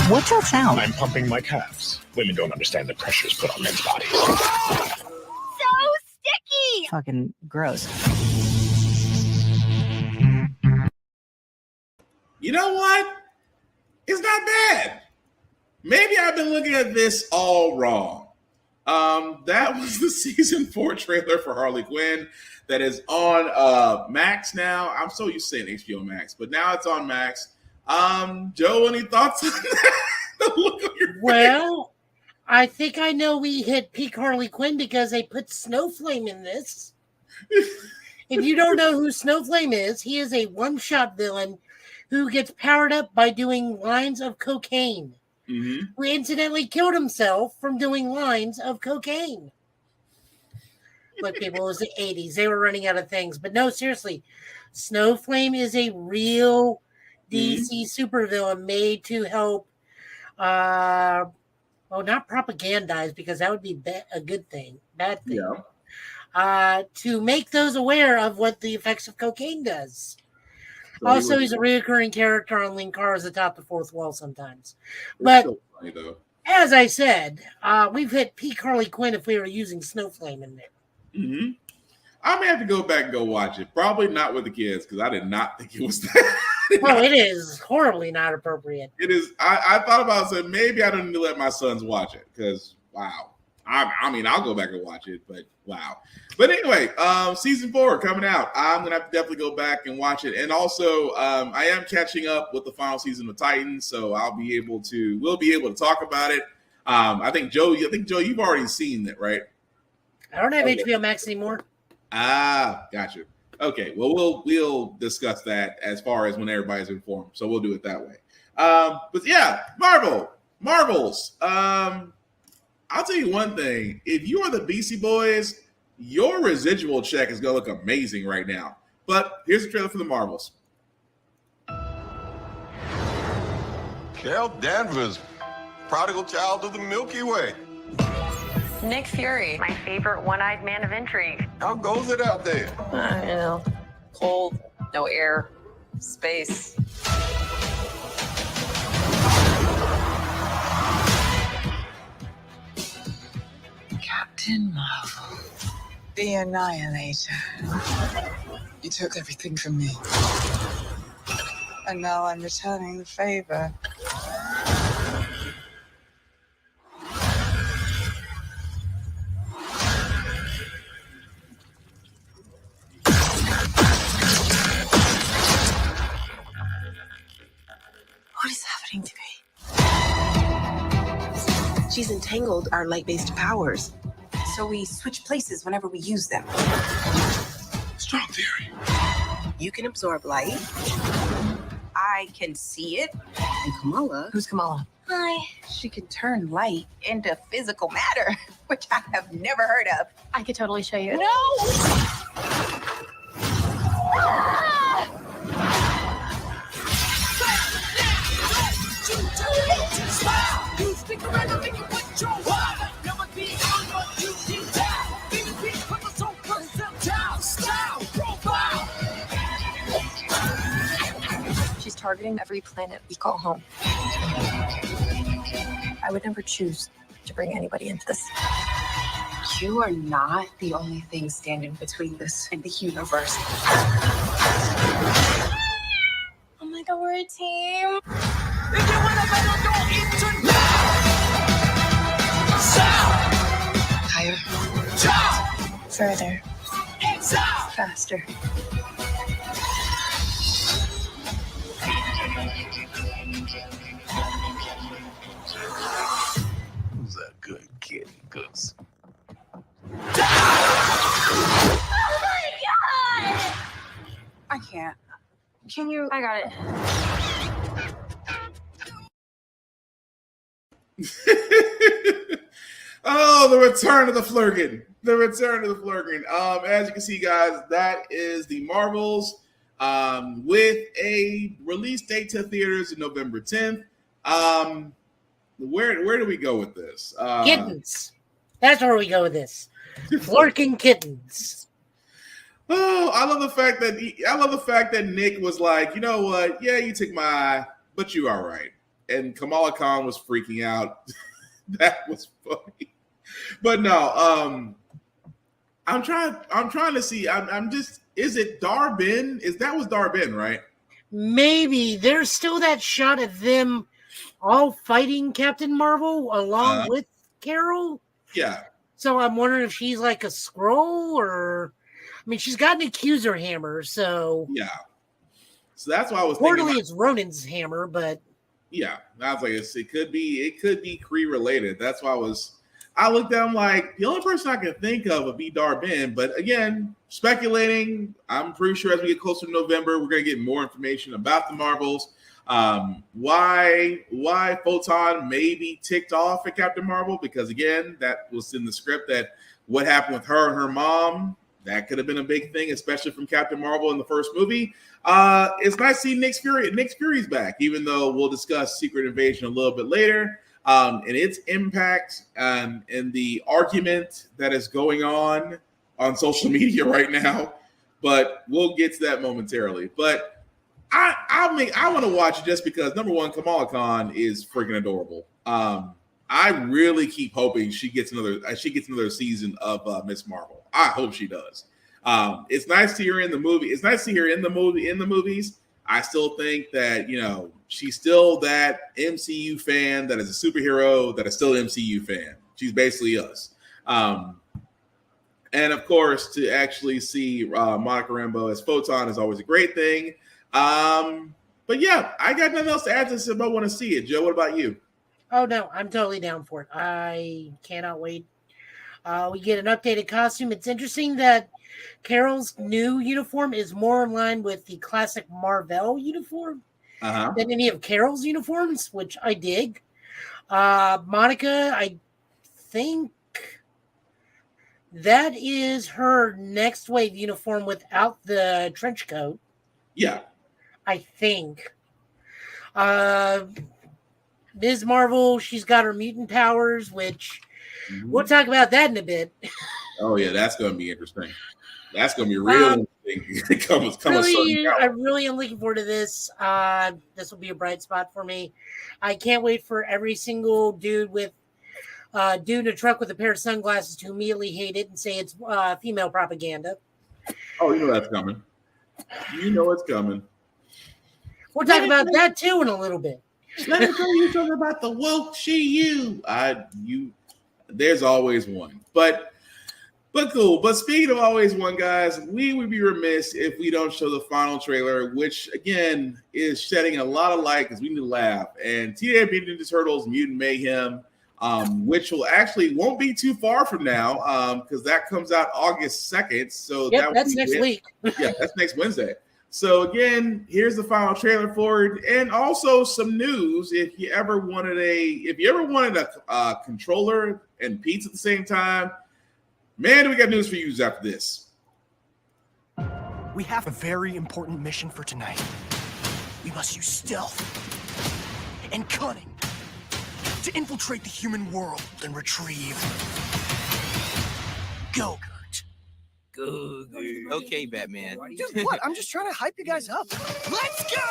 What's that sound? I'm pumping my calves. Women don't understand the pressures put on men's bodies. So sticky! Fucking gross. You know what? It's not bad. Maybe I've been looking at this all wrong. That was the season 4 trailer for Harley Quinn that is on Max now. I'm so used to saying HBO Max, but now it's on Max. Joe, any thoughts on that? The look on your face. I think I know we hit peak Harley Quinn because they put Snowflame in this. If you don't know who Snowflame is, he is a one-shot villain who gets powered up by doing lines of cocaine. who incidentally killed himself from doing lines of cocaine. Look, people, it was the 80s. They were running out of things. But no, seriously, Snowflame is a real DC supervillain made to help, not propagandize, because that would be a good thing, bad thing. Yeah. To make those aware of what the effects of cocaine does. So Also, he's a reoccurring character on Linkara's atop the fourth wall sometimes. But so funny, though. As I said, we've hit peak Harley Quinn if we were using Snowflame in there. I may have to go back and go watch it. Probably not with the kids, because I did not think it was that. Oh, it is horribly not appropriate. It is. I thought about saying maybe I don't need to let my sons watch it, because wow. I mean, I'll go back and watch it, but wow. But anyway, season 4 coming out. I'm gonna have to definitely go back and watch it. And also, I am catching up with the final season of Titans, so we'll be able to talk about it. I think Joe, you've already seen that, right? I don't have HBO Max anymore. Gotcha. Okay, well, we'll discuss that as far as when everybody's informed. So we'll do it that way. But yeah, Marvels. I'll tell you one thing. If you are the Beastie Boys, your residual check is going to look amazing right now. But here's the trailer for the Marvels. Carol Danvers, prodigal child of the Milky Way. Nick Fury, my favorite one-eyed man of intrigue. How goes it out there? You know, cold, no air, space. Captain Marvel, the Annihilator. You took everything from me. And now I'm returning the favor. What is happening to me? She's entangled our light-based powers. So we switch places whenever we use them. Strong theory. You can absorb light. I can see it. And Kamala... Who's Kamala? Hi. She can turn light into physical matter, which I have never heard of. I could totally show you. No! She's targeting every planet we call home. I would never choose to bring anybody into this. You are not the only thing standing between this and the universe. Oh my god, we're a team. Higher. Further. Faster. Who's that good kid, Goose? Oh my god! I can't. Can you? I got it. Oh, the return of the Flurgan. The return of the Flurgan. As you can see, guys, that is the Marvels with a release date to theaters in November 10th. Where do we go with this? Kittens. That's where we go with this. Flurkin kittens. Oh, I love the fact that Nick was like, you know what? Yeah, you took my eye, but you all right. And Kamala Khan was freaking out. That was funny. But no, I'm trying to see. I'm just. Is it Dar-Benn? That was Dar-Benn, right? Maybe there's still that shot of them all fighting Captain Marvel along with Carol. Yeah. So I'm wondering if she's like a Skrull, or I mean, she's got an accuser hammer, so yeah. So that's why I was thinking. It's Ronin's hammer, but yeah, I was like, it could be Kree related. That's why I was I looked at him like the only person I can think of would be Dar-Benn. But again, speculating, I'm pretty sure as we get closer to November, we're going to get more information about the Marvels. Why Photon may be ticked off at Captain Marvel, because again, that was in the script that what happened with her and her mom, that could have been a big thing, especially from Captain Marvel in the first movie. It's nice to see Nick Fury's back, even though we'll discuss Secret Invasion a little bit later, and its impact and the argument that is going on social media right now. But we'll get to that momentarily. But I want to watch it just because, number one, Kamala Khan is freaking adorable. I really keep hoping she gets another season of Miss Marvel. I hope she does. It's nice to see her in the movie. It's nice to see her in the movies. I still think that, she's still that MCU fan that is a superhero that is still an MCU fan. She's basically us. And of course, to actually see Monica Rambeau as Photon is always a great thing. But yeah, I got nothing else to add to this if I want to see it. Joe, what about you? Oh no, I'm totally down for it. I cannot wait. We get an updated costume. It's interesting that Carol's new uniform is more in line with the classic Marvel uniform than any of Carol's uniforms, which I dig. Monica, I think that is her next wave uniform without the trench coat. Yeah. I think. Ms. Marvel, she's got her mutant powers, which we'll talk about that in a bit. Oh yeah, that's going to be interesting. That's going to be real interesting. I really am looking forward to this. This will be a bright spot for me. I can't wait for every single dude in a truck with a pair of sunglasses to immediately hate it and say it's female propaganda. Oh, you know that's coming. You know it's coming. We'll talk about that too in a little bit. Let me tell you something about the woke you. There's always one. But cool. But speaking of always one, guys, we would be remiss if we don't show the final trailer, which again is shedding a lot of light because we need to laugh. And Teenage Mutant Ninja Turtles Mutant Mayhem, which won't be too far from now, because that comes out August 2nd. So that's next week. Yeah, that's next Wednesday. So again, here's the final trailer for it, and also some news. If you ever wanted a controller and pizza at the same time, man, do we got news for you after this. We have a very important mission for tonight. We must use stealth and cunning to infiltrate the human world and retrieve Go. Okay, Batman. Dude, what? I'm just trying to hype you guys up. Let's go!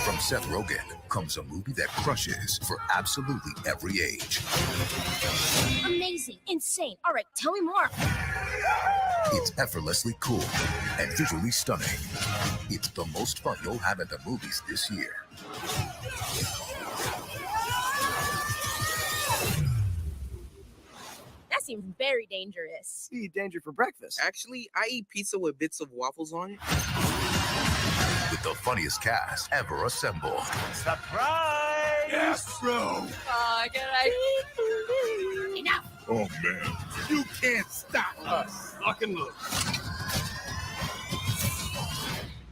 From Seth Rogen comes a movie that crushes for absolutely every age. Amazing. Insane. All right, tell me more. It's effortlessly cool and visually stunning. It's the most fun you'll have at the movies this year. That seems very dangerous. You eat danger for breakfast. Actually, I eat pizza with bits of waffles on it. With the funniest cast ever assembled. Surprise! Yes, bro. Enough. Oh, man. You can't stop us. Lock and look.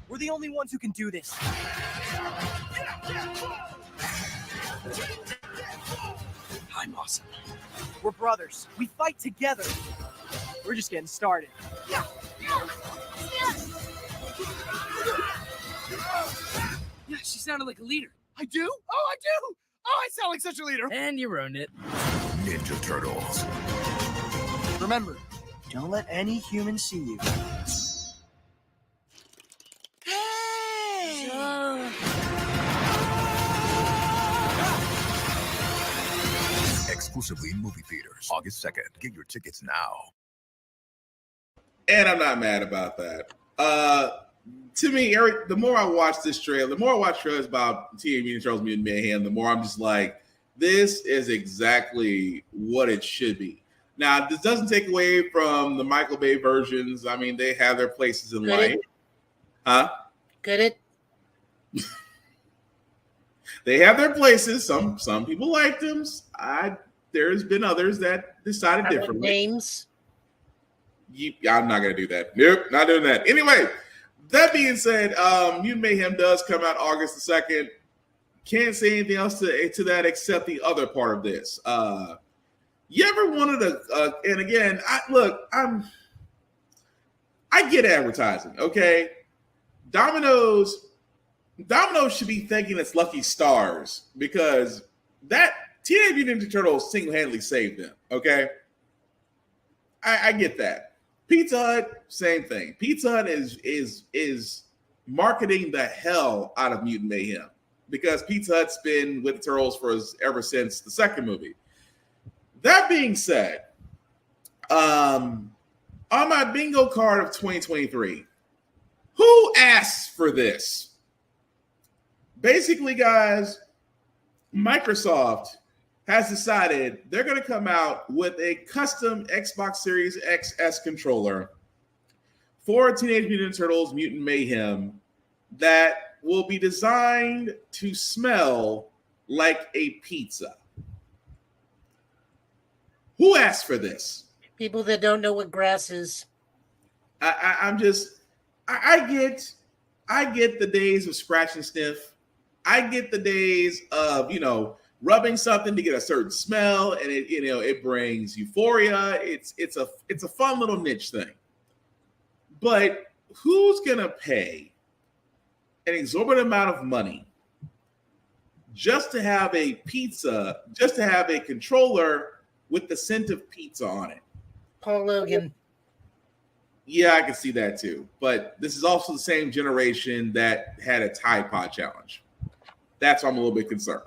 We're the only ones who can do this. I'm awesome. We're brothers. We fight together. We're just getting started. Yeah, she sounded like a leader. I do? Oh, I do! Oh, I sound like such a leader. And you ruined it. Ninja Turtles. Remember, don't let any human see you. Hey! Exclusively in movie theaters, August 2nd. Get your tickets now. And I'm not mad about that. To me, Eric, the more I watch this trailer, the more I watch trailers about Teenage Mutant Ninja Turtles Mutant Mayhem, the more I'm just like, this is exactly what it should be. Now, this doesn't take away from the Michael Bay versions. I mean, they have their places in life. Huh? Could it? They have their places. Some people like them. there's been others that decided differently. Names? I'm not going to do that. Nope, not doing that. Anyway, that being said, Mutant Mayhem does come out August the 2nd. Can't say anything else to that except the other part of this. You ever wanted and again, I get advertising, okay? Domino's should be thanking its lucky stars because that Teenage Mutant Ninja Turtles single-handedly saved them, okay? I get that. Pizza Hut, same thing. Pizza Hut is marketing the hell out of Mutant Mayhem because Pizza Hut's been with the Turtles ever since the second movie. That being said, on my bingo card of 2023, who asked for this? Basically, guys, Microsoft has decided they're going to come out with a custom Xbox Series XS controller for Teenage Mutant Ninja Turtles Mutant Mayhem that will be designed to smell like a pizza. Who asked for this? People that don't know what grass is. I get the days of scratch and sniff. I get the days of, rubbing something to get a certain smell, and it brings euphoria. It's a fun little niche thing. But who's gonna pay an exorbitant amount of money just to have a controller with the scent of pizza on it? Paul Logan. Yeah, I can see that too. But this is also the same generation that had a Tide Pod challenge. That's why I'm a little bit concerned.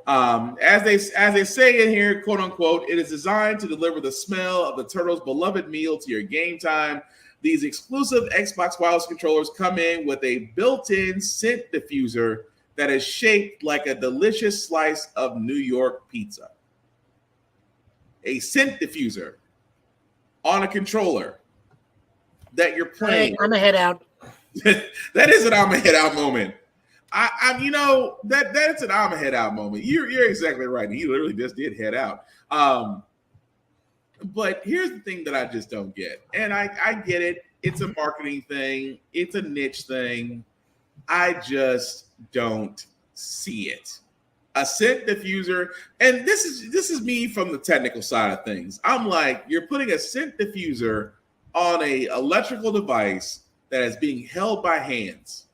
As they say in here, quote unquote, it is designed to deliver the smell of the Turtles' beloved meal to your game time. These exclusive Xbox wireless controllers come in with a built-in scent diffuser that is shaped like a delicious slice of New York pizza. A scent diffuser on a controller that you're playing. Hey, I'm a head out. That is an I'm a head out moment. That's an I'm a head out moment. You're exactly right. He literally just did head out. But here's the thing that I just don't get. And I get it. It's a marketing thing. It's a niche thing. I just don't see it. A scent diffuser, and this is me from the technical side of things. I'm like, you're putting a scent diffuser on a electrical device that is being held by hands.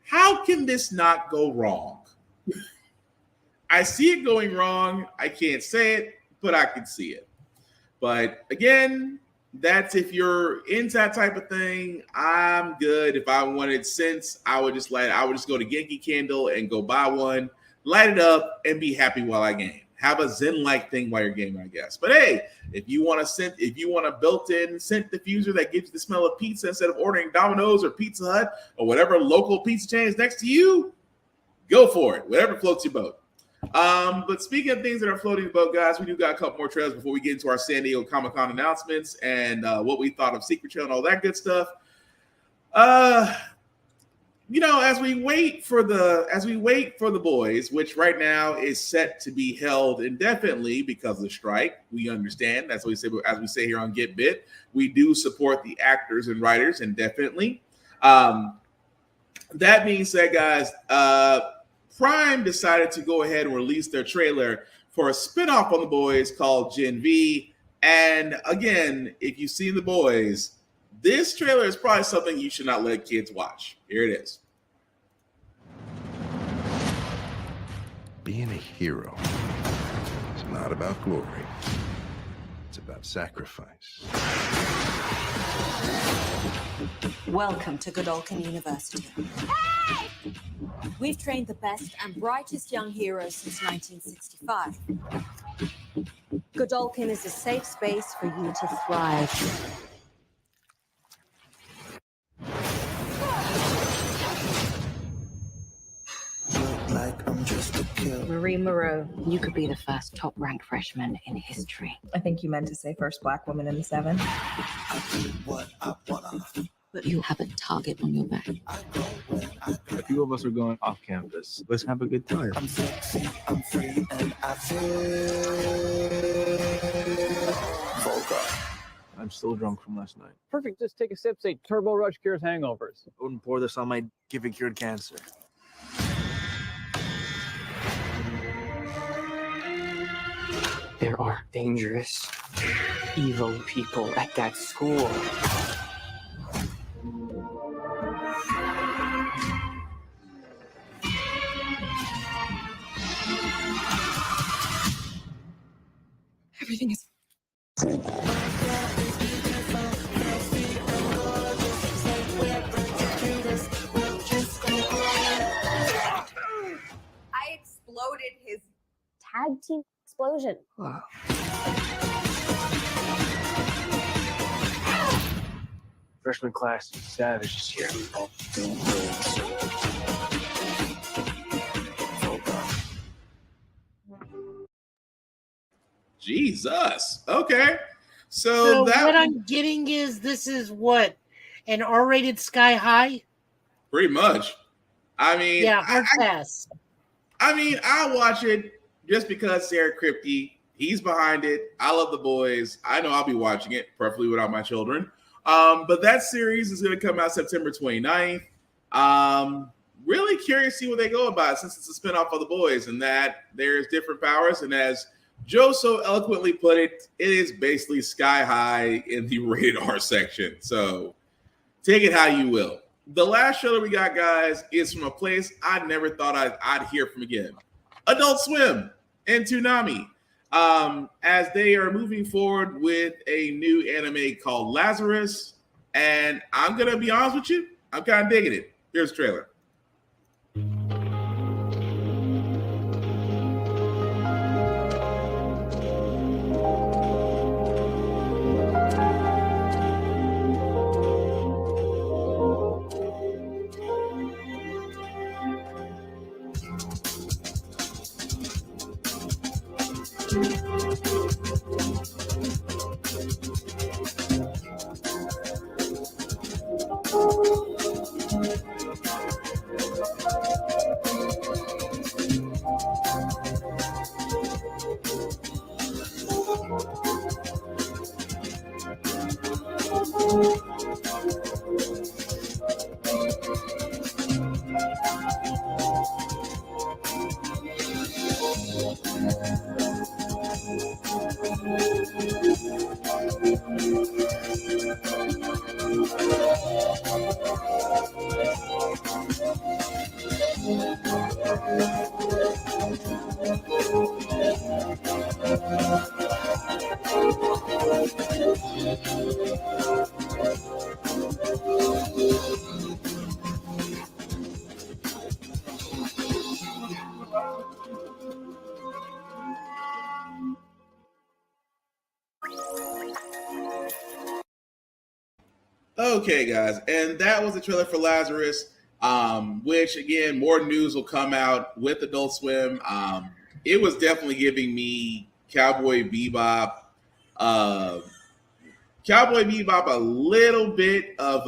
How can this not go wrong? I see it going wrong. I can't say it, but I can see it. But again, that's if you're into that type of thing. I'm good. If I wanted scents, I would just go to Yankee Candle and go buy one, light it up, and be happy while I game. Have a Zen-like thing while you're gaming, I guess. But hey, if you want a built-in scent diffuser that gives you the smell of pizza instead of ordering Domino's or Pizza Hut or whatever local pizza chain is next to you, go for it. Whatever floats your boat. But speaking of things that are floating the boat, guys, we do got a couple more trailers before we get into our San Diego Comic-Con announcements and what we thought of Secret Trail and all that good stuff. As we wait for the boys, which right now is set to be held indefinitely because of the strike, we understand. That's what we say. As we say here on Get Bit, we do support the actors and writers indefinitely. That being said, guys, Prime decided to go ahead and release their trailer for a spinoff on the boys called Gen V. And again, if you've seen the boys, this trailer is probably something you should not let kids watch. Here it is. Being a hero is not about glory. It's about sacrifice. Welcome to Godolphin University. Hey! We've trained the best and brightest young heroes since 1965. Godolphin is a safe space for you to thrive. Marie Moreau, you could be the first top-ranked freshman in history. I think you meant to say first black woman in the 7. But you have a target on your back. few of us are going off campus. Let's have a good time. I'm sexy, I'm free, and I feel vulgar. I'm still drunk from last night. Perfect. Just take a sip. Say Turbo Rush cures hangovers. I wouldn't pour this on my give it cured cancer. There are dangerous, evil people at that school. Everything is. I exploded his Tag team explosion. Wow. Freshman class, Savage is here. Jesus. Okay. So that what I'm getting is this is what? An R-rated Sky High? pretty much. I mean, Yeah, hard pass. I mean, I'll watch it just because Sarah Kripke, he's behind it. I love the boys. I know I'll be watching it, preferably without my children. But that series is going to come out September 29th. Really curious to see what they go about since it's a spinoff of the boys and that there's different powers. And as Joe so eloquently put it, it is basically Sky High in the rated R section. So take it how you will. The last show that we got, guys, is from a place I never thought I'd hear from again. Adult Swim and Toonami. As they are moving forward with a new anime called Lazarus. And I'm going to be honest with you, I'm kind of digging it. Here's the trailer. Okay, guys, and that was the trailer for Lazarus, which, again, more news will come out with Adult Swim. It was definitely giving me Cowboy Bebop, a little bit of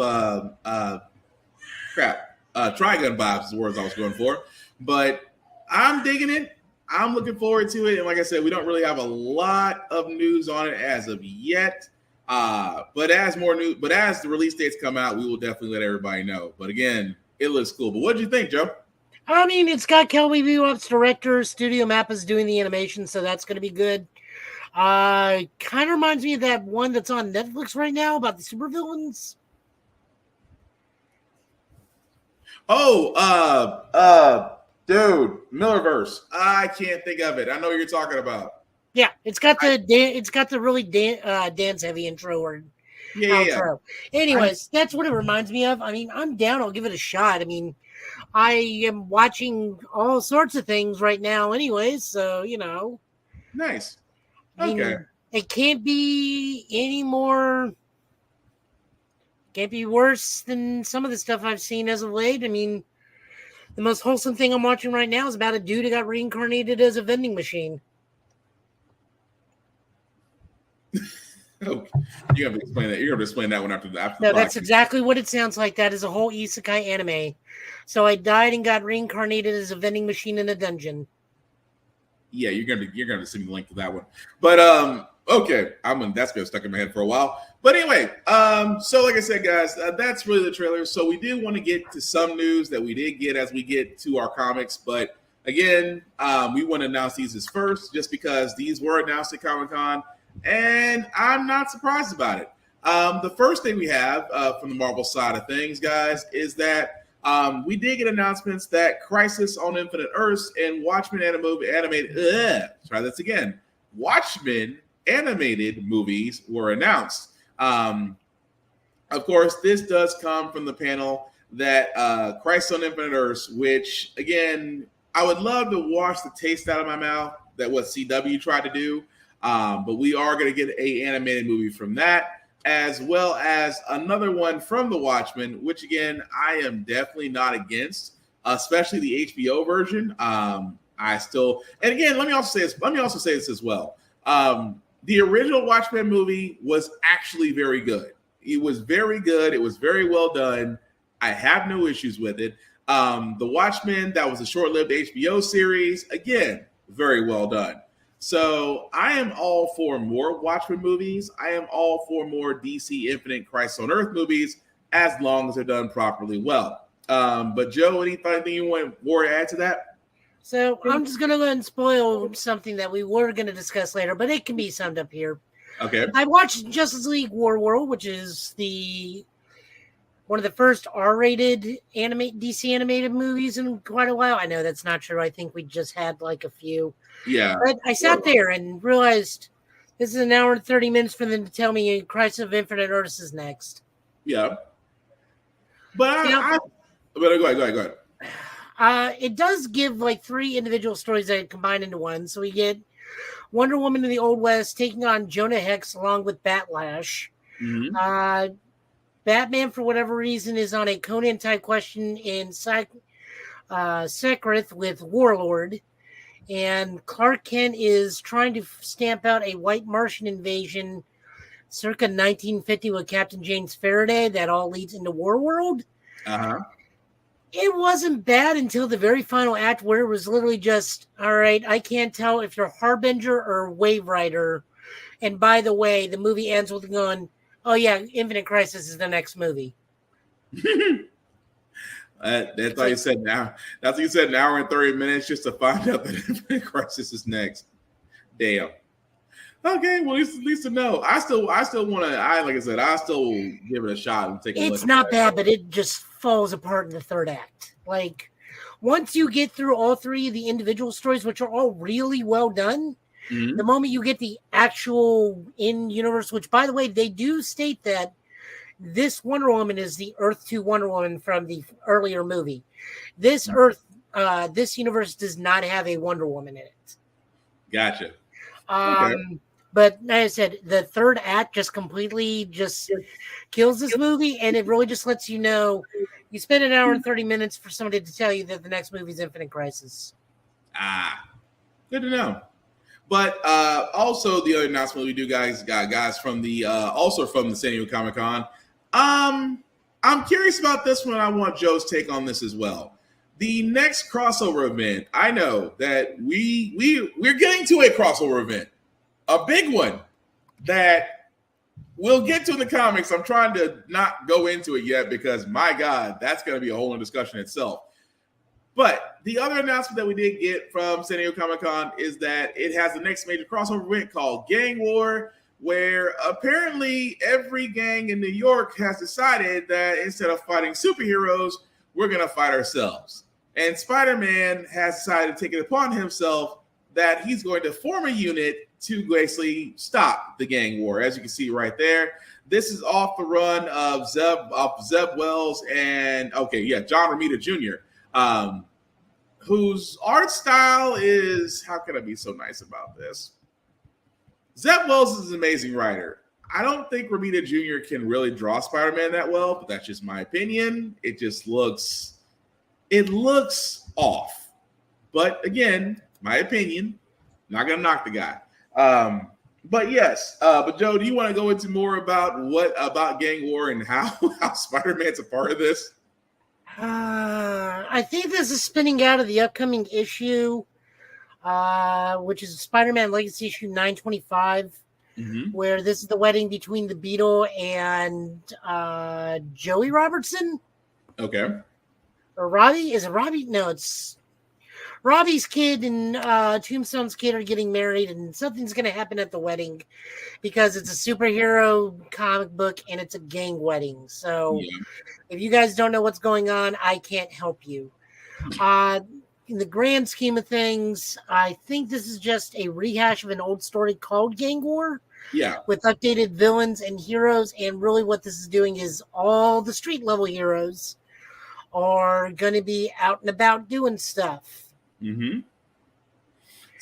Trigun vibes is the words I was going for. But I'm digging it. I'm looking forward to it. And like I said, we don't really have a lot of news on it as of yet. But as the release dates come out, we will definitely let everybody know. But again, it looks cool. But what did you think, Joe? I mean, it's got Cowboy Bebop's director. Studio Mappa's doing the animation, so that's going to be good. Kind of reminds me of that one that's on Netflix right now about the supervillains. Dude, Millerverse. I can't think of it. I know what you're talking about. Yeah, it's got the really dance heavy intro or outro. Anyways, that's what it reminds me of. I mean, I'm down. I'll give it a shot. I mean, I am watching all sorts of things right now, anyways. So nice. I mean, it can't be any more. Can't be worse than some of the stuff I've seen as of late. I mean, the most wholesome thing I'm watching right now is about a dude who got reincarnated as a vending machine. Okay. You're gonna explain that. You're gonna explain that one after the No, that's podcast. exactly what it sounds like. That is a whole isekai anime. So I died and got reincarnated as a vending machine in a dungeon. Yeah, you're gonna send me the link to that one. But okay, that's been stuck in my head for a while. But anyway, so like I said, guys, that's really the trailer. So we did want to get to some news that we did get as we get to our comics, but again, we want to announce these as first, just because these were announced at Comic-Con, and I'm not surprised about it. The first thing we have from the Marvel side of things, guys, is that we did get announcements that Crisis on Infinite Earths and Watchmen Watchmen animated movies were announced. Of course, this does come from the panel that Crisis on Infinite Earths, which, again, I would love to wash the taste out of my mouth that what CW tried to do, but we are going to get an animated movie from that, as well as another one from the Watchmen, which, again, I am definitely not against, especially the HBO version. And again, let me also say this as well. The original Watchmen movie was actually very good. It was very good. It was very well done. I have no issues with it. The Watchmen, that was a short-lived HBO series. Again, very well done. So I am all for more Watchmen movies. I am all for more DC Infinite Crisis on Earth movies, as long as they're done properly well. But Joe, anything you want more to add to that? So I'm just going to go ahead and spoil something that we were going to discuss later, but it can be summed up here. Okay. I watched Justice League War World, which is one of the first R-rated DC animated movies in quite a while. I know that's not true. I think we just had like a few. Yeah. But I sat there and realized this is an hour and 30 minutes for them to tell me Crisis of Infinite Earths is next. Yeah. But go ahead. It does give like 3 individual stories that combine into one. So we get Wonder Woman in the Old West taking on Jonah Hex along with Batlash. Mm-hmm. Batman, for whatever reason, is on a Conan-type question in Sekrith with Warlord. And Clark Kent is trying to stamp out a white Martian invasion circa 1950 with Captain James Faraday. That all leads into Warworld. Uh-huh. It wasn't bad until the very final act, where it was literally just, all right, I can't tell if you're Harbinger or Wave Rider. And by the way, the movie ends with going, oh yeah, Infinite Crisis is the next movie. That's all you said now. That's what you said, an hour and 30 minutes just to find out that Infinite Crisis is next. Damn. Okay, well, at least to know. I still want to. Like I said, I still give it a shot and take a look. It's not bad, but it just falls apart in the third act. Like, once you get through all 3 of the individual stories, which are all really well done, mm-hmm. the moment you get the actual in-universe, which, by the way, they do state that this Wonder Woman is the Earth 2 Wonder Woman from the earlier movie. This this universe does not have a Wonder Woman in it. Gotcha. Okay. But like I said, the third act just completely kills this movie, and it really just lets you know you spend an hour and 30 minutes for somebody to tell you that the next movie is Infinite Crisis. Good to know. But also the other announcement we do, guys from the also from the San Diego Comic-Con. I'm curious about this one. I want Joe's take on this as well. The next crossover event. I know that we're getting to a crossover event. A big one that we'll get to in the comics. I'm trying to not go into it yet because, my God, that's going to be a whole other discussion itself. But the other announcement that we did get from San Diego Comic-Con is that it has the next major crossover event called Gang War, where apparently every gang in New York has decided that instead of fighting superheroes, we're going to fight ourselves. And Spider-Man has decided to take it upon himself that he's going to form a unit to basically stop the gang war. As you can see right there, this is off the run of Zeb Wells and John Romita Jr., whose art style is, how can I be so nice about this? Zeb Wells is an amazing writer. I don't think Romita Jr. can really draw Spider-Man that well, but that's just my opinion. It looks off. But again, my opinion, not gonna knock the guy. But yes, but Joe, do you want to go into more about gang war and how Spider-Man's a part of this? I think this is spinning out of the upcoming issue, which is Spider-Man Legacy issue 925, where this is the wedding between the Beetle and Joey Robertson. Okay. Or Robbie? Is it Robbie? No, it's Robbie's kid and Tombstone's kid are getting married, and something's going to happen at the wedding because it's a superhero comic book and it's a gang wedding. So if you guys don't know what's going on, I can't help you. In the grand scheme of things, I think this is just a rehash of an old story called Gang War. Yeah. With updated villains and heroes, and really what this is doing is all the street level heroes are going to be out and about doing stuff. So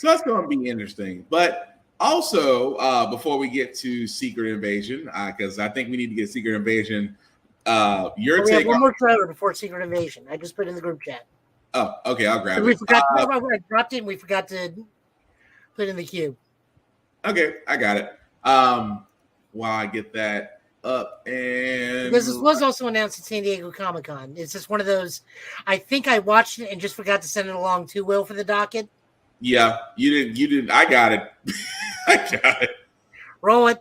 that's going to be interesting. But also, before we get to Secret Invasion, because I think we need to get Secret Invasion, your we take have one more trailer before Secret Invasion. I just put it in the group chat. Oh, okay, I'll grab We it. forgot. I dropped it, and we forgot to put it in the queue. Okay, I got it. While I get that up, and This was also announced at San Diego Comic-Con. It's just one of those. I think I watched it and just forgot to send it along to Will for the docket. Yeah, you didn't. I got it. I got it. Roll it.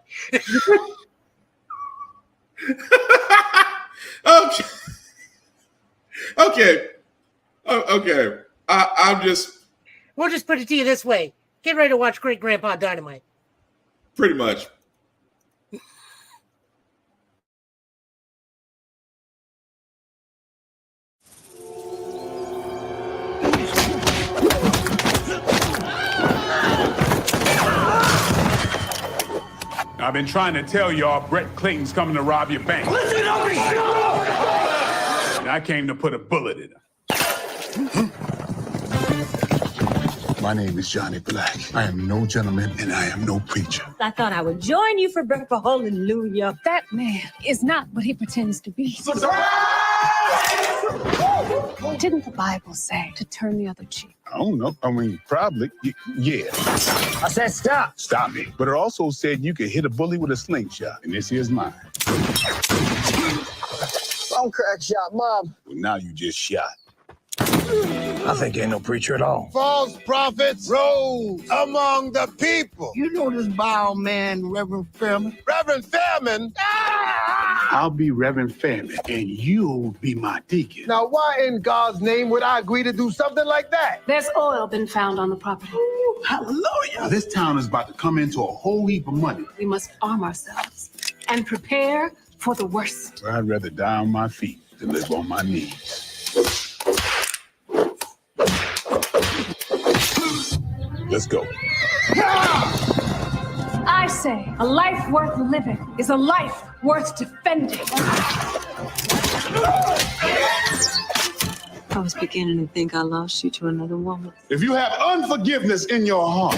Okay. Okay. Okay. I'm just. We'll just put it to you this way: get ready to watch Great Grandpa Dynamite. Pretty much. I've been trying to tell y'all Brett Clayton's coming to rob your bank. Listen up and shut up! And I came to put a bullet in him. My name is Johnny Black. I am no gentleman and I am no preacher. I thought I would join you for breakfast. Hallelujah. That man is not what he pretends to be. Didn't the Bible say to turn the other cheek? I don't know. I mean, probably. Yeah. I said stop. Stop me. But it also said you could hit a bully with a slingshot. And this here's mine. I'm crack shot, Mom. Well, now you just shot. I think ain't no preacher at all. False prophets rose among the people. You know this vile man, Reverend Fairman? Reverend Fairman? I'll be Reverend Fairman, and you'll be my deacon. Now, why in God's name would I agree to do something like that? There's oil been found on the property. Ooh, hallelujah. Now, this town is about to come into a whole heap of money. We must arm ourselves and prepare for the worst. I'd rather die on my feet than live on my knees. Let's go. I say a life worth living is a life worth defending. I was beginning to think I lost you to another woman. If you have unforgiveness in your heart,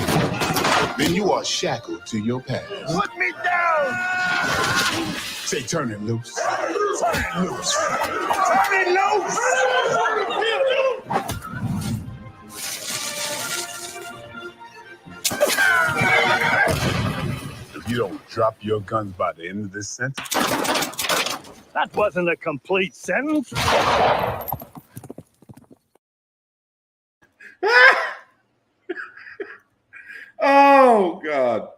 then you are shackled to your past. Put me down! Say, turn it loose. Turn it loose. Turn it loose! If you don't drop your guns by the end of this sentence. That wasn't a complete sentence. Oh God,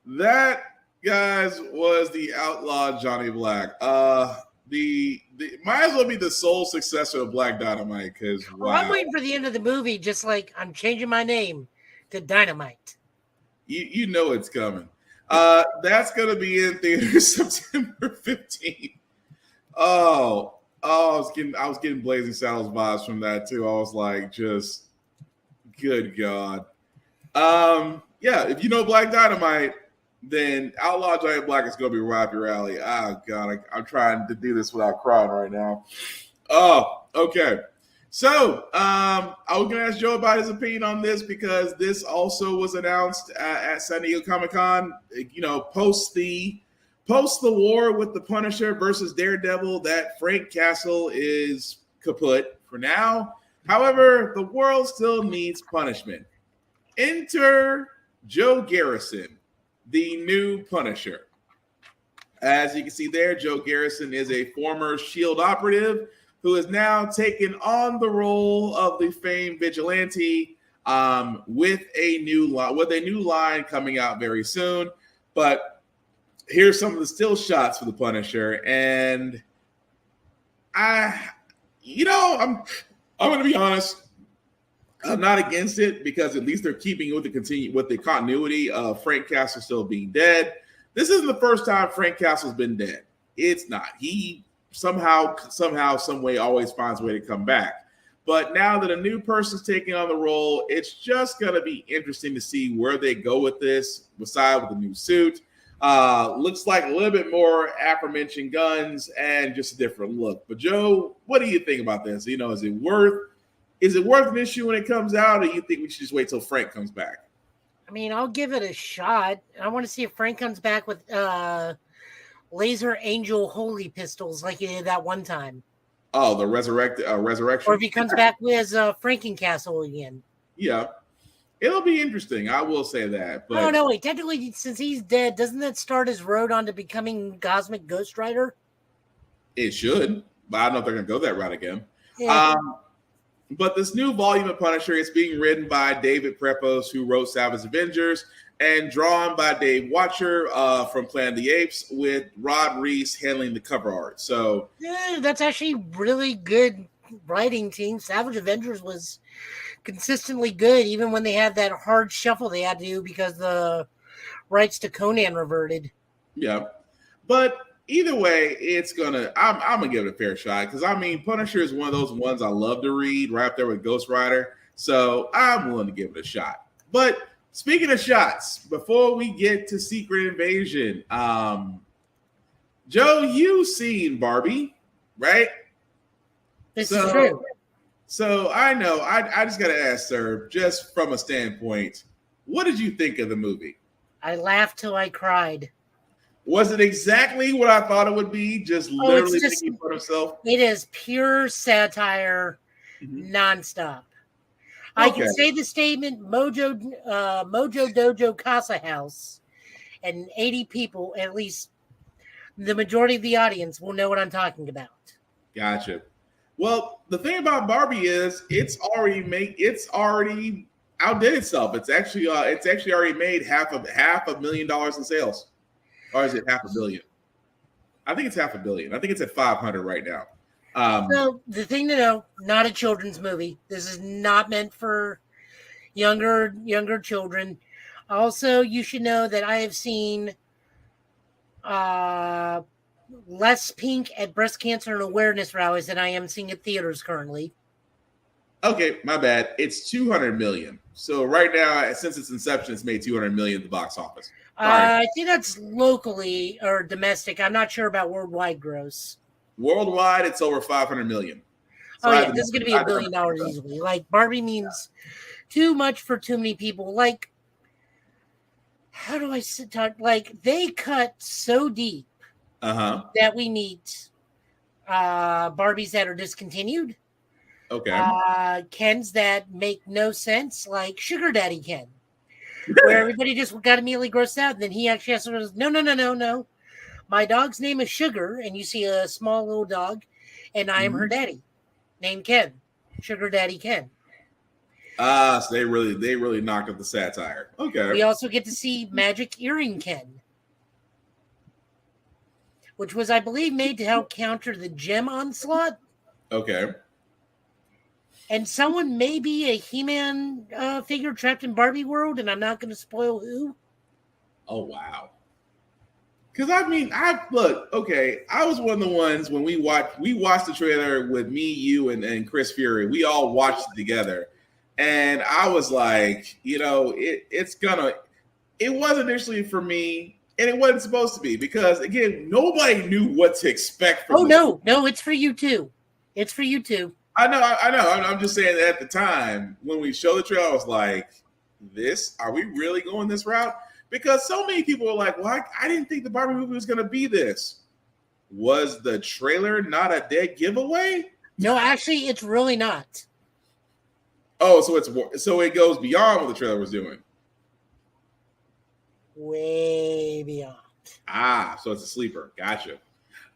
that guys was the outlaw Johnny Black. The might as well be the sole successor of Black Dynamite because wow. I'm waiting for the end of the movie, just like I'm changing my name to Dynamite. You know it's coming. That's gonna be in theaters September 15th. Oh, I was getting Blazing Saddles vibes from that too. I was like, just good God. Yeah, if you know Black Dynamite, then Outlaw Giant Black is gonna be right up your alley. Oh God, I'm trying to do this without crying right now. Oh, okay. So I was gonna ask Joe about his opinion on this because this also was announced at San Diego Comic-Con. You know, post the war with the Punisher versus Daredevil, that Frank Castle is kaput for now. However, the world still needs punishment. Enter Joe Garrison, the new Punisher. As you can see there, Joe Garrison is a former S.H.I.E.L.D. operative who is now taken on the role of the famed vigilante with a new line coming out very soon. But here's some of the still shots for the Punisher, and I'm going to be honest. I'm not against it because at least they're keeping it with the continuity of Frank Castle still being dead. This isn't the first time Frank Castle's been dead. It's not. He somehow, some way always finds a way to come back. But now that a new person's taking on the role, it's just going to be interesting to see where they go with this, besides with the new suit. Looks like a little bit more aforementioned guns and just a different look. But Joe, what do you think about this? Is it worth an issue when it comes out, or you think we should just wait till Frank comes back? I mean, I'll give it a shot. I want to see if Frank comes back with laser angel holy pistols like he did that one time. Oh, the resurrection. Or if he comes back with Frankencastle again. Yeah. It'll be interesting. I will say that. But No, wait. Technically, since he's dead, doesn't that start his road onto becoming Cosmic Ghost Rider? It should. But I don't know if they're going to go that route again. Yeah. But this new volume of Punisher is being written by David Prepos, who wrote Savage Avengers, and drawn by Dave Watcher from Planet of the Apes, with Rod Reese handling the cover art. So yeah, that's actually really good writing team. Savage Avengers was consistently good, even when they had that hard shuffle they had to do because the rights to Conan reverted. Yeah. But either way, I'm gonna give it a fair shot because Punisher is one of those ones I love to read right up there with Ghost Rider, so I'm willing to give it a shot. But speaking of shots, before we get to Secret Invasion, Joe, you've seen Barbie, right? This is true. So I know I just gotta ask, sir, just from a standpoint, what did you think of the movie? I laughed till I cried. Was it exactly what I thought it would be? Just literally making fun of himself? It is pure satire, nonstop. I can say the statement Mojo Dojo Casa House, and 80 people, at least the majority of the audience, will know what I'm talking about. Gotcha. Well, the thing about Barbie is it's already outdid itself. It's actually already made half a $500 million in sales. Or is it $500 million? I think it's $500 million. I think it's at 500 right now. So the thing to know, not a children's movie. This is not meant for younger children. Also, you should know that I have seen less pink at breast cancer and awareness rallies than I am seeing at theaters currently. Okay, my bad. It's 200 million. So right now, since its inception, it's made 200 million at the box office. I think that's locally or domestic. I'm not sure about worldwide gross. Worldwide, it's over 500 million. So yeah, this is going to be $1 billion easily. Like, Barbie means too much for too many people. Like, how do I talk? Like, they cut so deep that we need Barbies that are discontinued. Okay. Kens that make no sense, like Sugar Daddy Ken, where everybody just got immediately grossed out. And then he actually has to go, no. My dog's name is Sugar, and you see a small little dog, and I am her daddy, named Ken, Sugar Daddy Ken. So they really knocked up the satire. Okay. We also get to see Magic Earring Ken, which was, I believe, made to help counter the gem onslaught. Okay. And someone may be a He-Man figure trapped in Barbie world, and I'm not going to spoil who. Oh, wow. Because I was one of the ones when we watched the trailer with me, you, and Chris Fury. We all watched it together. And I was like, it wasn't initially for me, and it wasn't supposed to be, because again, nobody knew what to expect from no, it's for you too. It's for you too. I know. I'm just saying that at the time when we showed the trailer, I was like, are we really going this route? Because so many people were like, well, I didn't think the Barbie movie was going to be this. Was the trailer not a dead giveaway? No, actually, it's really not. Oh, so it goes beyond what the trailer was doing. way beyond. Ah, so it's a sleeper. Gotcha.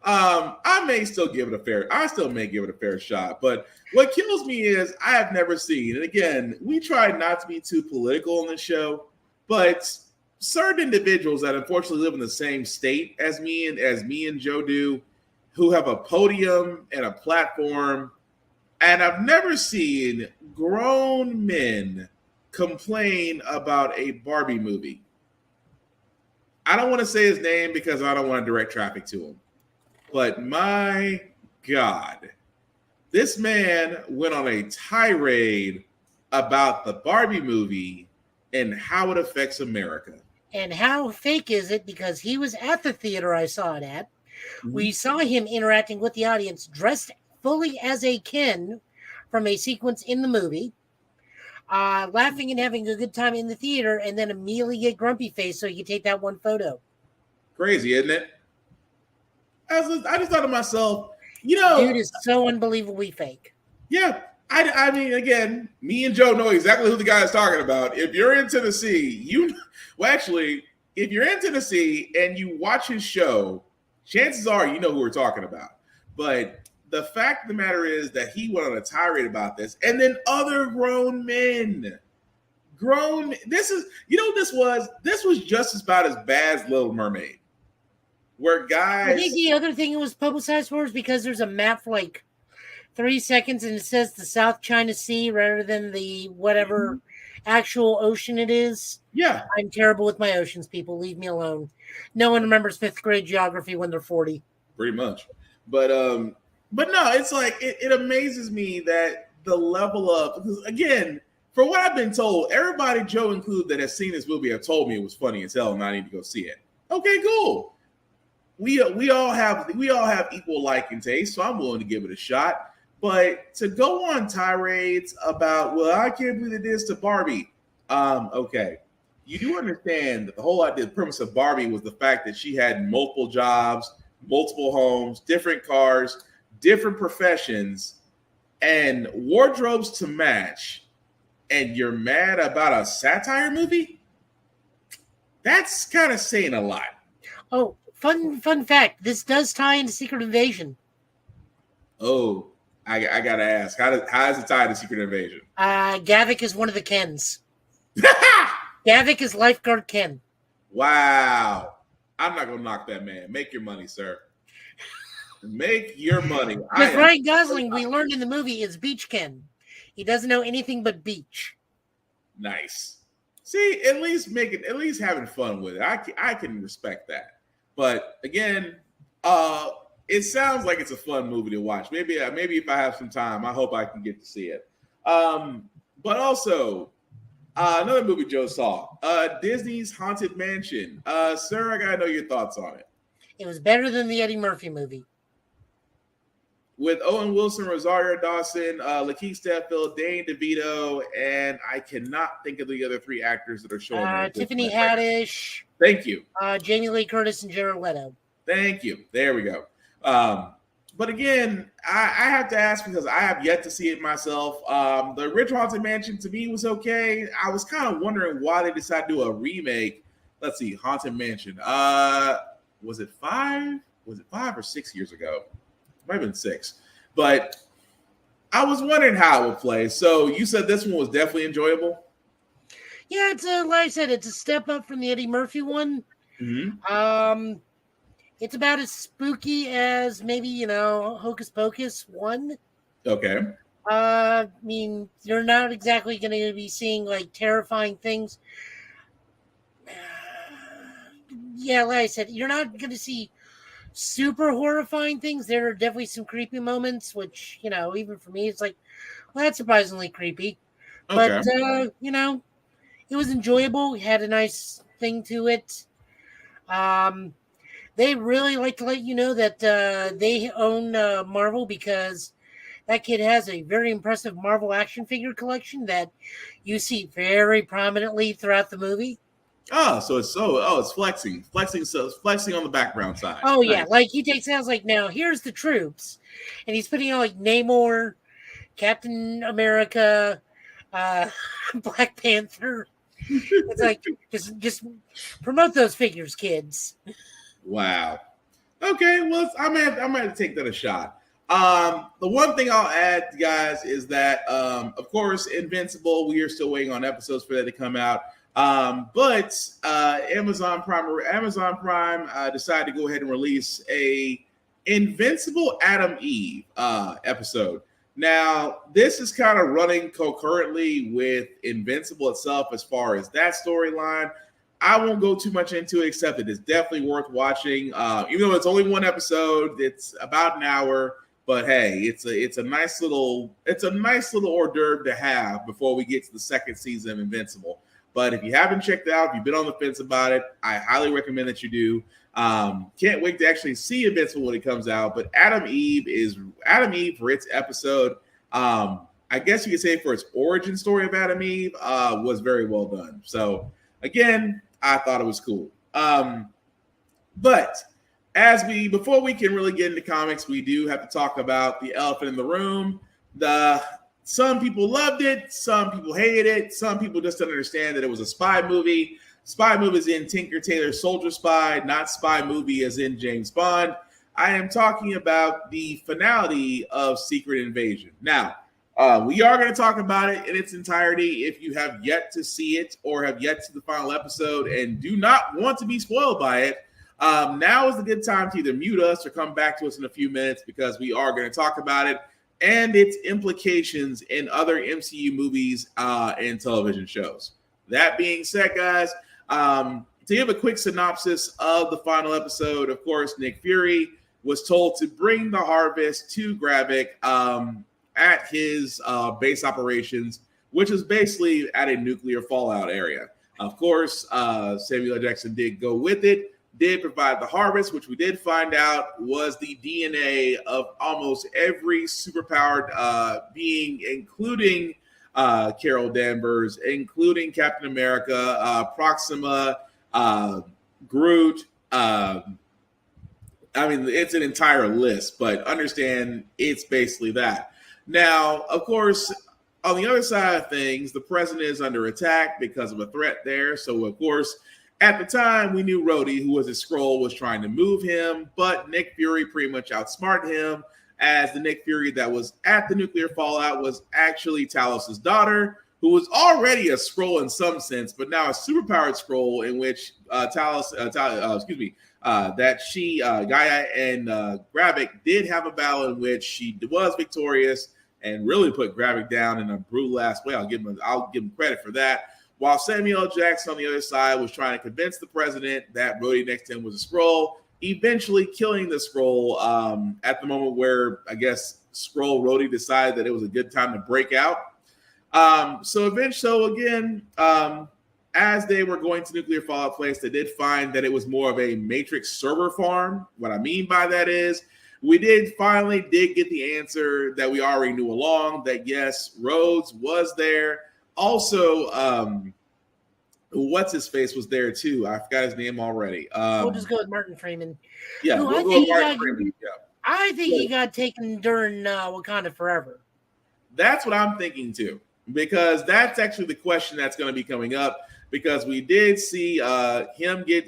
I may still give it a fair shot, but what kills me is I have never seen, and again, we try not to be too political on the show, but certain individuals that unfortunately live in the same state as me and Joe do, who have a podium and a platform, and I've never seen grown men complain about a Barbie movie. I don't want to say his name because I don't want to direct traffic to him. But my God, this man went on a tirade about the Barbie movie and how it affects America. And how fake is it? Because he was at the theater I saw it at. We saw him interacting with the audience dressed fully as a Ken from a sequence in the movie, laughing and having a good time in the theater, and then immediately get grumpy face so he could take that one photo. Crazy, isn't it? I just thought to myself, dude is so unbelievably fake. Yeah. I mean, again, me and Joe know exactly who the guy is talking about. If you're in Tennessee, if you're in Tennessee and you watch his show, chances are you know who we're talking about. But the fact of the matter is that he went on a tirade about this, and then other grown men. This was just as bad as Little Mermaid. Where guys, I think the other thing it was publicized for is because there's a map for like 3 seconds and it says the South China Sea rather than the whatever actual ocean it is. Yeah. I'm terrible with my oceans, people. Leave me alone. No one remembers 5th grade geography when they're 40. Pretty much. But no, it's like it amazes me that the level of, because again, for what I've been told, everybody, Joe included, that has seen this movie have told me it was funny as hell and I need to go see it. Okay, cool. We all have equal liking taste, so I'm willing to give it a shot. But to go on tirades about, well, I can't believe they did this to Barbie. Okay, you do understand that the whole idea, the premise of Barbie was the fact that she had multiple jobs, multiple homes, different cars, different professions, and wardrobes to match. And you're mad about a satire movie? That's kind of saying a lot. Oh. Fun fact, this does tie into Secret Invasion. Oh, I gotta ask, how does it tie to Secret Invasion? Gavik is one of the Kens. Gavik is lifeguard Ken. Wow. I'm not gonna knock that man. Make your money, sir. Make your money. With Ryan Gosling, we learned in the movie, is Beach Ken. He doesn't know anything but beach. Nice. See, at least having fun with it. I can respect that. But again, it sounds like it's a fun movie to watch. Maybe if I have some time, I hope I can get to see it. But also, another movie Joe saw, Disney's Haunted Mansion. Sir, I gotta know your thoughts on it. It was better than the Eddie Murphy movie. With Owen Wilson, Rosario Dawson, Lakeith Stanfield, Danny DeVito, and I cannot think of the other 3 actors that are showing there. Tiffany Haddish. Thank you. Jamie Lee Curtis and Jared Leto. Thank you. There we go. But again, I have to ask because I have yet to see it myself. The original Haunted Mansion to me was okay. I was kind of wondering why they decided to do a remake. Let's see, Haunted Mansion. Was it 5? Was it 5 or 6 years ago? Might have been 6. But I was wondering how it would play. So you said this one was definitely enjoyable? Yeah, it's like I said, it's a step up from the Eddie Murphy one. Mm-hmm. It's about as spooky as maybe, Hocus Pocus 1. Okay. I mean, you're not exactly going to be seeing like terrifying things. Yeah, like I said, you're not going to see super horrifying things. There are definitely some creepy moments, which, even for me, it's like, well, that's surprisingly creepy. Okay. But, it was enjoyable. It had a nice thing to it. They really like to let you know that they own Marvel because that kid has a very impressive Marvel action figure collection that you see very prominently throughout the movie. Oh, so it's flexing. So it's flexing on the background side. Oh, yeah. Nice. Like he takes out like, now here's the troops. And he's putting out like Namor, Captain America, Black Panther. It's like just promote those figures, kids. Wow. Okay, well, I'm gonna take that a shot. The one thing I'll add, guys, is that of course, Invincible. We are still waiting on episodes for that to come out. But Amazon Prime decided to go ahead and release a Invincible Adam Eve episode. Now, this is kind of running concurrently with Invincible itself as far as that storyline. I won't go too much into it, except that it's definitely worth watching. Even though it's only one episode, it's about an hour. But hey, it's a nice little hors d'oeuvre to have before we get to the second season of Invincible. But if you haven't checked it out, if you've been on the fence about it, I highly recommend that you do. Can't wait to actually see Invincible when it comes out. But Adam Eve for its episode. I guess you could say for its origin story of Adam Eve was very well done. So again, I thought it was cool. But before we can really get into comics, we do have to talk about the elephant in the room. Some people loved it, some people hated it, some people just don't understand that it was a spy movie. Spy movie is in Tinker Tailor Soldier Spy, not spy movie as in James Bond. I am talking about the finality of Secret Invasion. Now, we are going to talk about it in its entirety. If you have yet to see it or have yet to see the final episode and do not want to be spoiled by it, now is a good time to either mute us or come back to us in a few minutes, because we are going to talk about it and its implications in other MCU movies and television shows. That being said, guys, to give a quick synopsis of the final episode, of course, Nick Fury was told to bring the harvest to Gravik at his base operations, which is basically at a nuclear fallout area. Of course, Samuel L. Jackson did go with it, did provide the harvest, which we did find out was the DNA of almost every superpowered being, including Carol Danvers, including Captain America, Proxima, Groot. I mean, it's an entire list, but understand it's basically that. Now, of course, on the other side of things, the president is under attack because of a threat there. So, of course, at the time, we knew Rhodey, who was a Skrull, was trying to move him, but Nick Fury pretty much outsmarted him, as the Nick Fury that was at the nuclear fallout was actually Talos's daughter, who was already a Skrull in some sense, but now a superpowered Skrull, in which Gaia and Gravik did have a battle in which she was victorious and really put Gravik down in a brutal ass way. I'll give him credit for that. While Samuel L. Jackson on the other side was trying to convince the president that Rhodey next to him was a Skrull, eventually killing the Skrull at the moment where, I guess, Skrull Rhodey decided that it was a good time to break out. As they were going to nuclear fallout place, they did find that it was more of a Matrix server farm. What I mean by that is we did get the answer that we already knew along, that yes, Rhodes was there. Also, what's his face was there too. I forgot his name already. We'll just go with Martin Freeman. Yeah, no, we'll go with Martin Freeman. Yeah. I think he got taken during Wakanda Forever. That's what I'm thinking too, because that's actually the question that's going to be coming up. Because we did see him get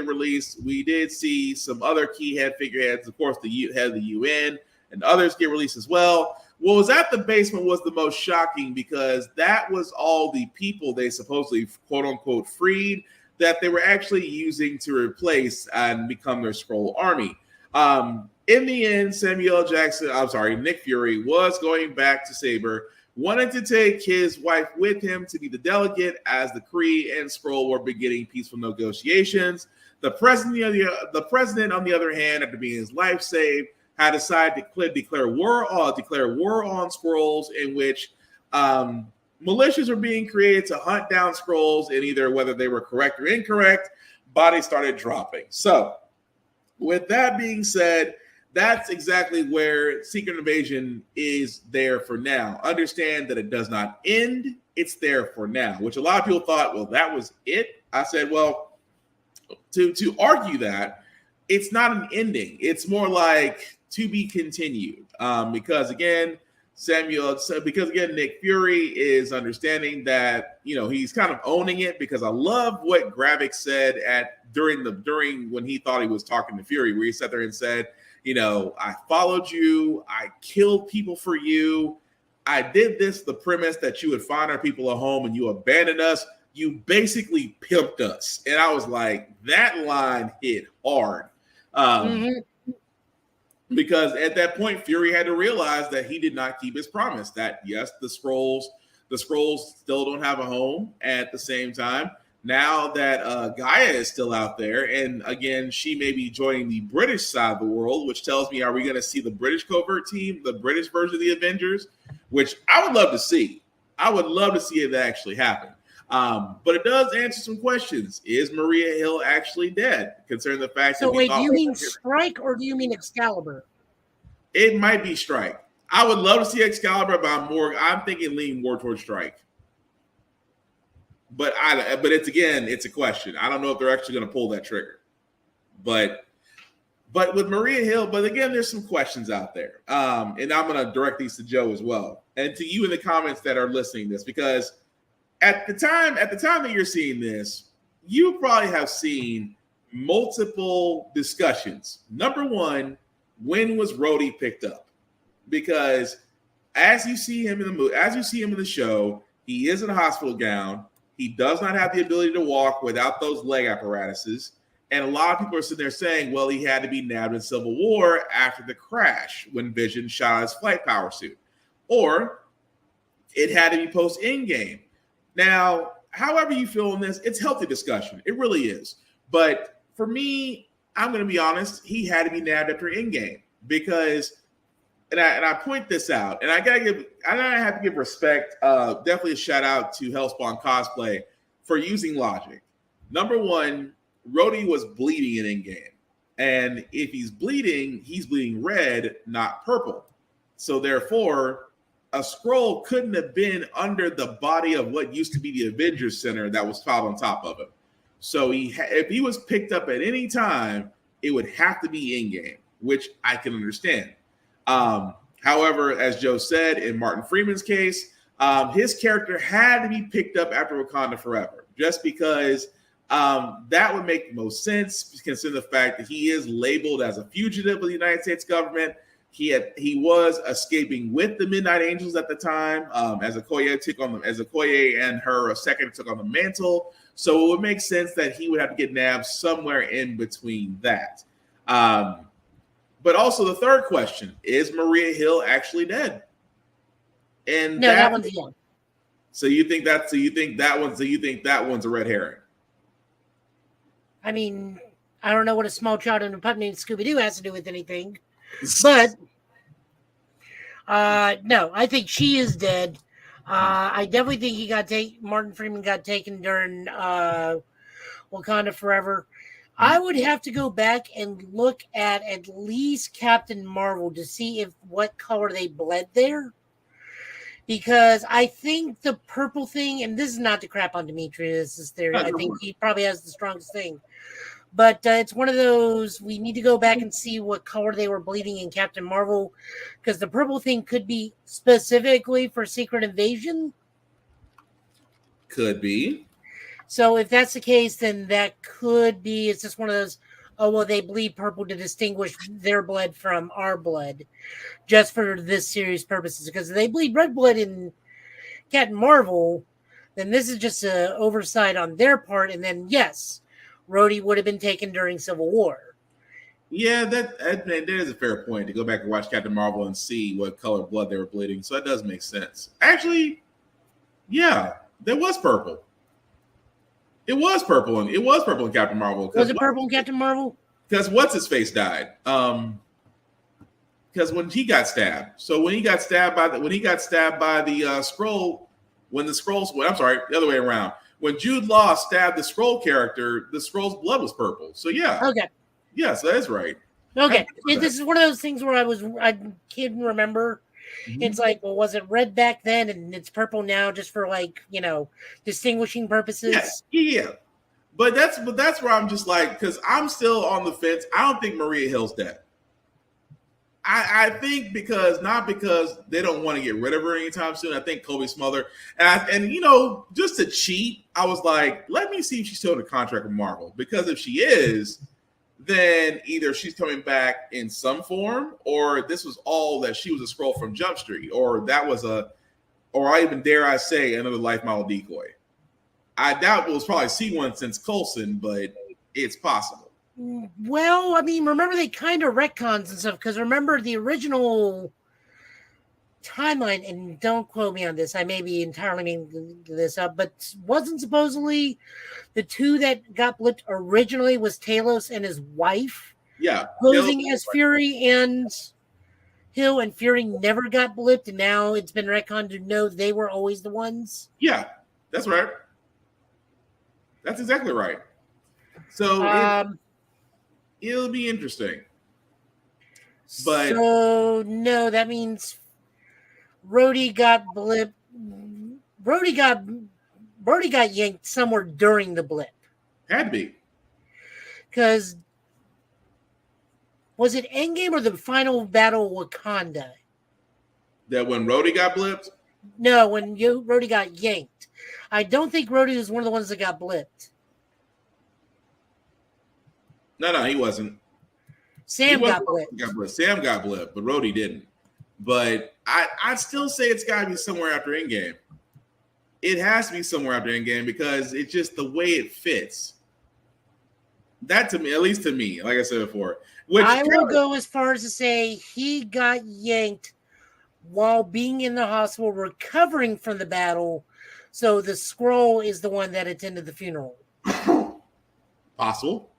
released. We did see some other key figureheads, of course, the head of the UN and others get released as well. What was at the basement was the most shocking, because that was all the people they supposedly, quote unquote, freed, that they were actually using to replace and become their Skrull army. In the end, Nick Fury was going back to Saber, wanted to take his wife with him to be the delegate as the Kree and Skrull were beginning peaceful negotiations. The president, on the other hand, after being his life saved, had decided to declare war on Skrulls, in which militias were being created to hunt down Skrulls, and either whether they were correct or incorrect, bodies started dropping. So, with that being said, that's exactly where Secret Invasion is there for now. Understand that it does not end. It's there for now, which a lot of people thought, well, that was it. I said, well, to argue that, it's not an ending. It's more like to be continued. Because again, Samuel, so because again, Nick Fury is understanding that, you know, he's kind of owning it, because I love what Gravik said during when he thought he was talking to Fury, where he sat there and said, you know, I followed you, I killed people for you, I did this, the premise that you would find our people at home and you abandoned us. You basically pimped us. And I was like, that line hit hard. Because at that point, Fury had to realize that he did not keep his promise, that yes, the scrolls still don't have a home. At the same time, now that Gaia is still out there, and again, she may be joining the British side of the world, which tells me, are we going to see the British covert team, the British version of the Avengers, which I would love to see. I would love to see it actually happen. But it does answer some questions. Is Maria Hill actually dead? Concerning the fact that wait, do you mean Strike or do you mean Excalibur? It might be Strike. I would love to see Excalibur, but I'm thinking lean more towards Strike. But it's a question. I don't know if they're actually going to pull that trigger. But with Maria Hill, but again, there's some questions out there. And I'm going to direct these to Joe as well, and to you in the comments that are listening to this, because at the time that you're seeing this, you probably have seen multiple discussions. Number one, when was Rhodey picked up? Because as you see him in the show, he is in a hospital gown. He does not have the ability to walk without those leg apparatuses. And a lot of people are sitting there saying, well, he had to be nabbed in Civil War after the crash when Vision shot his flight power suit. Or it had to be post-Endgame. Now, however you feel on this, it's healthy discussion. It really is. But for me, I'm going to be honest, he had to be nabbed after Endgame, because, and I point this out, and I have to give respect, definitely a shout out to Hellspawn Cosplay for using logic. Number one, Rhodey was bleeding in Endgame, and if he's bleeding red, not purple. So therefore, a scroll couldn't have been under the body of what used to be the Avengers Center that was filed on top of him. So if he was picked up at any time, it would have to be in-game, which I can understand. However, as Joe said, in Martin Freeman's case, his character had to be picked up after Wakanda Forever, just because that would make the most sense, considering the fact that he is labeled as a fugitive of the United States government. He was escaping with the Midnight Angels at the time, as Okoye and her second took on the mantle. So it would make sense that he would have to get nabbed somewhere in between that. But also the third question, is Maria Hill actually dead? And no, that one's young. So you think that one's a red herring? I mean, I don't know what a small child in a pup named Scooby-Doo has to do with anything. But no, I think she is dead. I definitely think Martin Freeman got taken during Wakanda Forever. I would have to go back and look at least Captain Marvel to see what color they bled there. Because I think the purple thing, and this is not to crap on Demetrius' theory, I think he probably has the strongest thing. But it's one of those, we need to go back and see what color they were bleeding in Captain Marvel, because the purple thing could be specifically for Secret Invasion. Could be. So if that's the case, then that could be, it's just one of those, oh, well, they bleed purple to distinguish their blood from our blood, just for this series purposes. Because if they bleed red blood in Captain Marvel, then this is just an oversight on their part. And then, yes, Rhodey would have been taken during Civil War. Yeah, that is a fair point, to go back and watch Captain Marvel and see what color blood they were bleeding. So that does make sense. Actually, yeah, there was purple. It was purple in Captain Marvel. Was it purple in Captain Marvel? Because what's his face died. Because when he got stabbed. So when he got stabbed by the scroll, the other way around. When Jude Law stabbed the Skrull character, the Skrull's blood was purple. So yeah. Okay. Yes, that is right. Okay. This is one of those things where I can't remember. Mm-hmm. It's like, well, was it red back then and it's purple now, just for distinguishing purposes? Yeah. But that's where I'm just like, because I'm still on the fence. I don't think Maria Hill's dead. I think not because they don't want to get rid of her anytime soon. I think Kobe Smother and just to cheat, I was like, let me see if she's still in a contract with Marvel, because if she is, then either she's coming back in some form, or this was all that she was a Skrull from Jump Street, or that was or I even dare I say another life model decoy. I doubt we'll probably see one since Coulson, but it's possible. Well, I mean, remember they kind of retcons and stuff, because remember the original timeline, and don't quote me on this, I may be entirely making this up, but wasn't supposedly the two that got blipped originally was Talos and his wife? Yeah. Posing as Fury and Hill, and Fury never got blipped, and now it's been retconned to know they were always the ones? Yeah, that's right. That's exactly right. So it'll be interesting. But so no, that means Rhodey got blipped. Rhodey got yanked somewhere during the blip. Had to be. Because was it Endgame or the final battle of Wakanda? That when Rhodey got blipped? No, when Rhodey got yanked. I don't think Rhodey was one of the ones that got blipped. No, he wasn't. Sam got blipped. Sam got blipped, but Rhodey didn't. But I'd still say it's got to be somewhere after Endgame. It has to be somewhere after Endgame, because it's just the way it fits. That, to me, at least to me, like I said before. I will go as far as to say he got yanked while being in the hospital recovering from the battle. So the Skrull is the one that attended the funeral. Possible.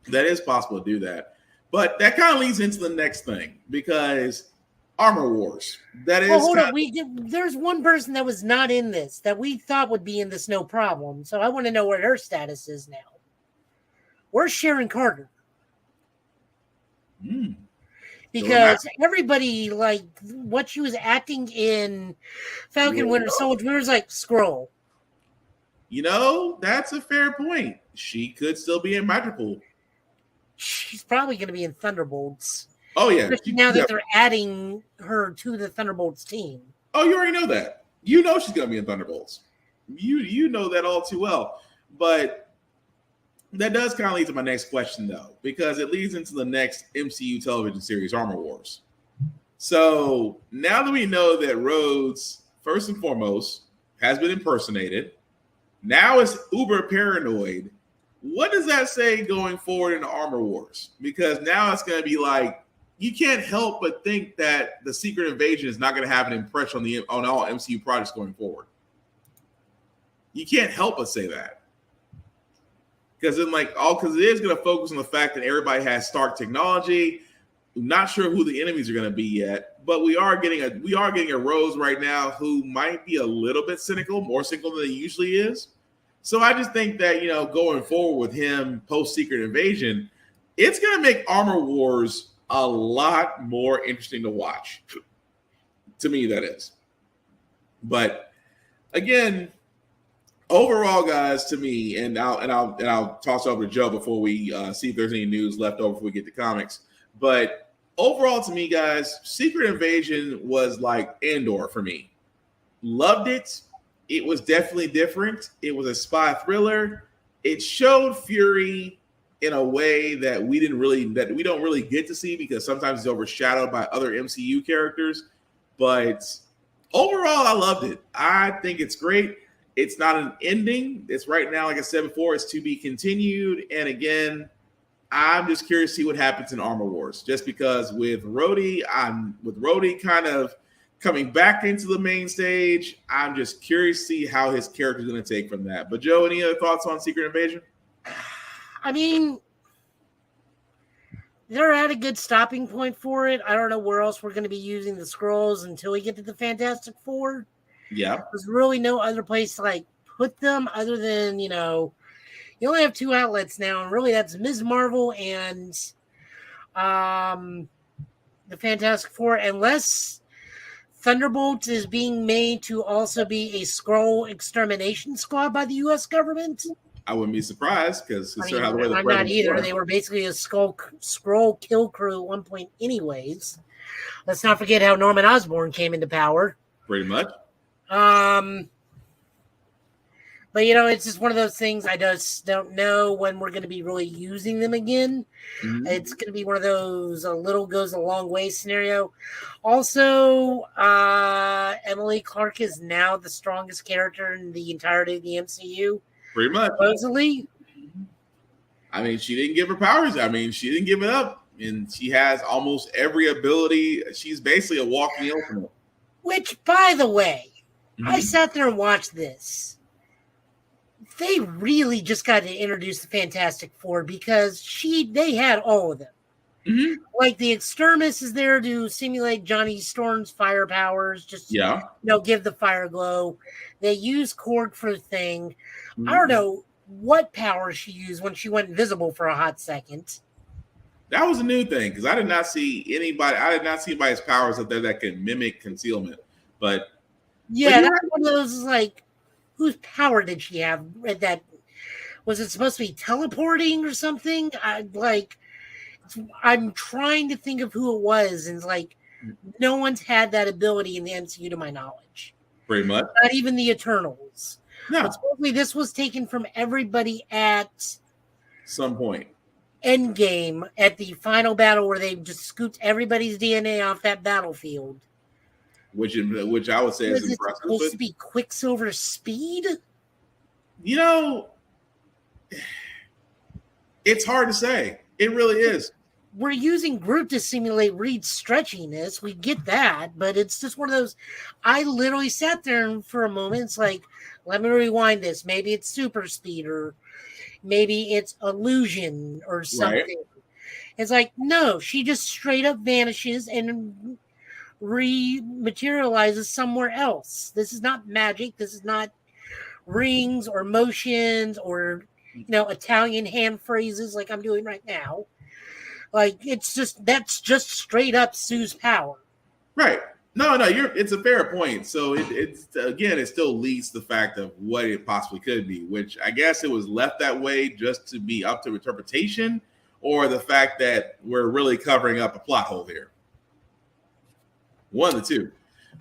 That is possible to do that. But that kind of leads into the next thing, because Armor Wars. That is. Hold on. There's one person that was not in this that we thought would be in this no problem. So I want to know what her status is now. Where's Sharon Carter? Because everybody, like, what she was acting in Falcon Winter Soldier, was like, Skrull. That's a fair point. She could still be in Madripoor. She's probably going to be in Thunderbolts. Oh, yeah. Especially now that they're adding her to the Thunderbolts team. Oh, you already know that. You know she's going to be in Thunderbolts. You know that all too well. But that does kind of lead to my next question, though, because it leads into the next MCU television series, Armor Wars. So now that we know that Rhodes, first and foremost, has been impersonated, now is uber paranoid. What does that say going forward in the Armor Wars? Because now it's going to be like, you can't help but think that the Secret Invasion is not going to have an impression on all MCU projects going forward. You can't help but say that. Because it is going to focus on the fact that everybody has Stark technology. I'm not sure who the enemies are going to be yet, but we are getting a Rose right now who might be a little bit cynical, more cynical than he usually is. So I just think that, going forward with him post Secret Invasion, it's going to make Armor Wars a lot more interesting to watch. To me, that is. But again, overall, guys, to me, and I'll toss over to Joe before we see if there's any news left over before we get to comics. But overall, to me, guys, Secret Invasion was like Andor for me. Loved it. It was definitely different. It was a spy thriller. It showed Fury in a way that we don't really get to see, because sometimes it's overshadowed by other MCU characters. But overall, I loved it. I think it's great. It's not an ending. It's right now, like I said before, it's to be continued. And again, I'm just curious to see what happens in Armor Wars. Just because with Rhodey kind of coming back into the main stage, I'm just curious to see how his character is going to take from that. But Joe, any other thoughts on Secret Invasion? I mean, they're at a good stopping point for it. I don't know where else we're going to be using the Skrulls until we get to the Fantastic Four. Yeah. There's really no other place to put them other than, you only have two outlets now, and really that's Ms. Marvel and the Fantastic Four, unless Thunderbolts is being made to also be a Skrull extermination squad by the U.S. government. I wouldn't be surprised, because I'm not either. They were basically a Skrull kill crew at one point anyways. let's not forget how Norman Osborn came into power. Pretty much. But, you know, it's just one of those things. I just don't know when we're going to be really using them again. Mm-hmm. It's going to be one of those a little goes a long way scenario. Also, Emily Clark is now the strongest character in the entirety of the MCU. Pretty much. Supposedly. I mean, she didn't give her powers. I mean, she didn't give it up. And she has almost every ability. She's basically a walking ultimate. Which, by the way, I sat there and watched this. They really just got to introduce the Fantastic Four because they had all of them. Mm-hmm. Like the Extremis is there to simulate Johnny Storm's fire powers, just give the fire glow. They use Korg for the thing. I don't know what power she used when she went invisible for a hot second. That was a new thing because I did not see anybody's powers up there that can mimic concealment. But that's one of those like, whose power did she have? That was it supposed to be teleporting or something? I'm trying to think of who it was, and it's like no one's had that ability in the MCU to my knowledge. Pretty much, not even the Eternals. No, but supposedly this was taken from everybody at some point. Endgame at the final battle where they just scooped everybody's DNA off that battlefield. Which I would say is impressive. It supposed to be Quicksilver speed? You know, it's hard to say. It really is. We're using Groot to simulate Reed's stretchiness. We get that, but it's just one of those. I literally sat there for a moment. It's like, let me rewind this. Maybe it's super speed, or maybe it's illusion or something. Right. It's like, no, she just straight up vanishes and rematerializes somewhere else. This is not magic. This is not rings or motions or Italian hand phrases like I'm doing right now. Like that's just straight up Sue's power. Right. No, it's a fair point. So it still leads to the fact of what it possibly could be, which I guess it was left that way just to be up to interpretation, or the fact that we're really covering up a plot hole here. One of the two.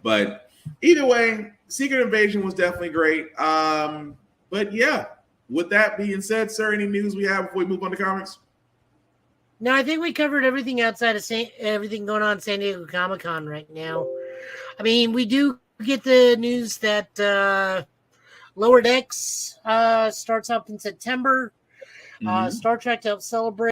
But either way, Secret Invasion was definitely great. But yeah, with that being said, sir, any news we have before we move on to comics? No, I think we covered everything outside of everything going on at San Diego Comic-Con right now. I mean, we do get the news that Lower Decks starts up in September. Star Trek to help celebrate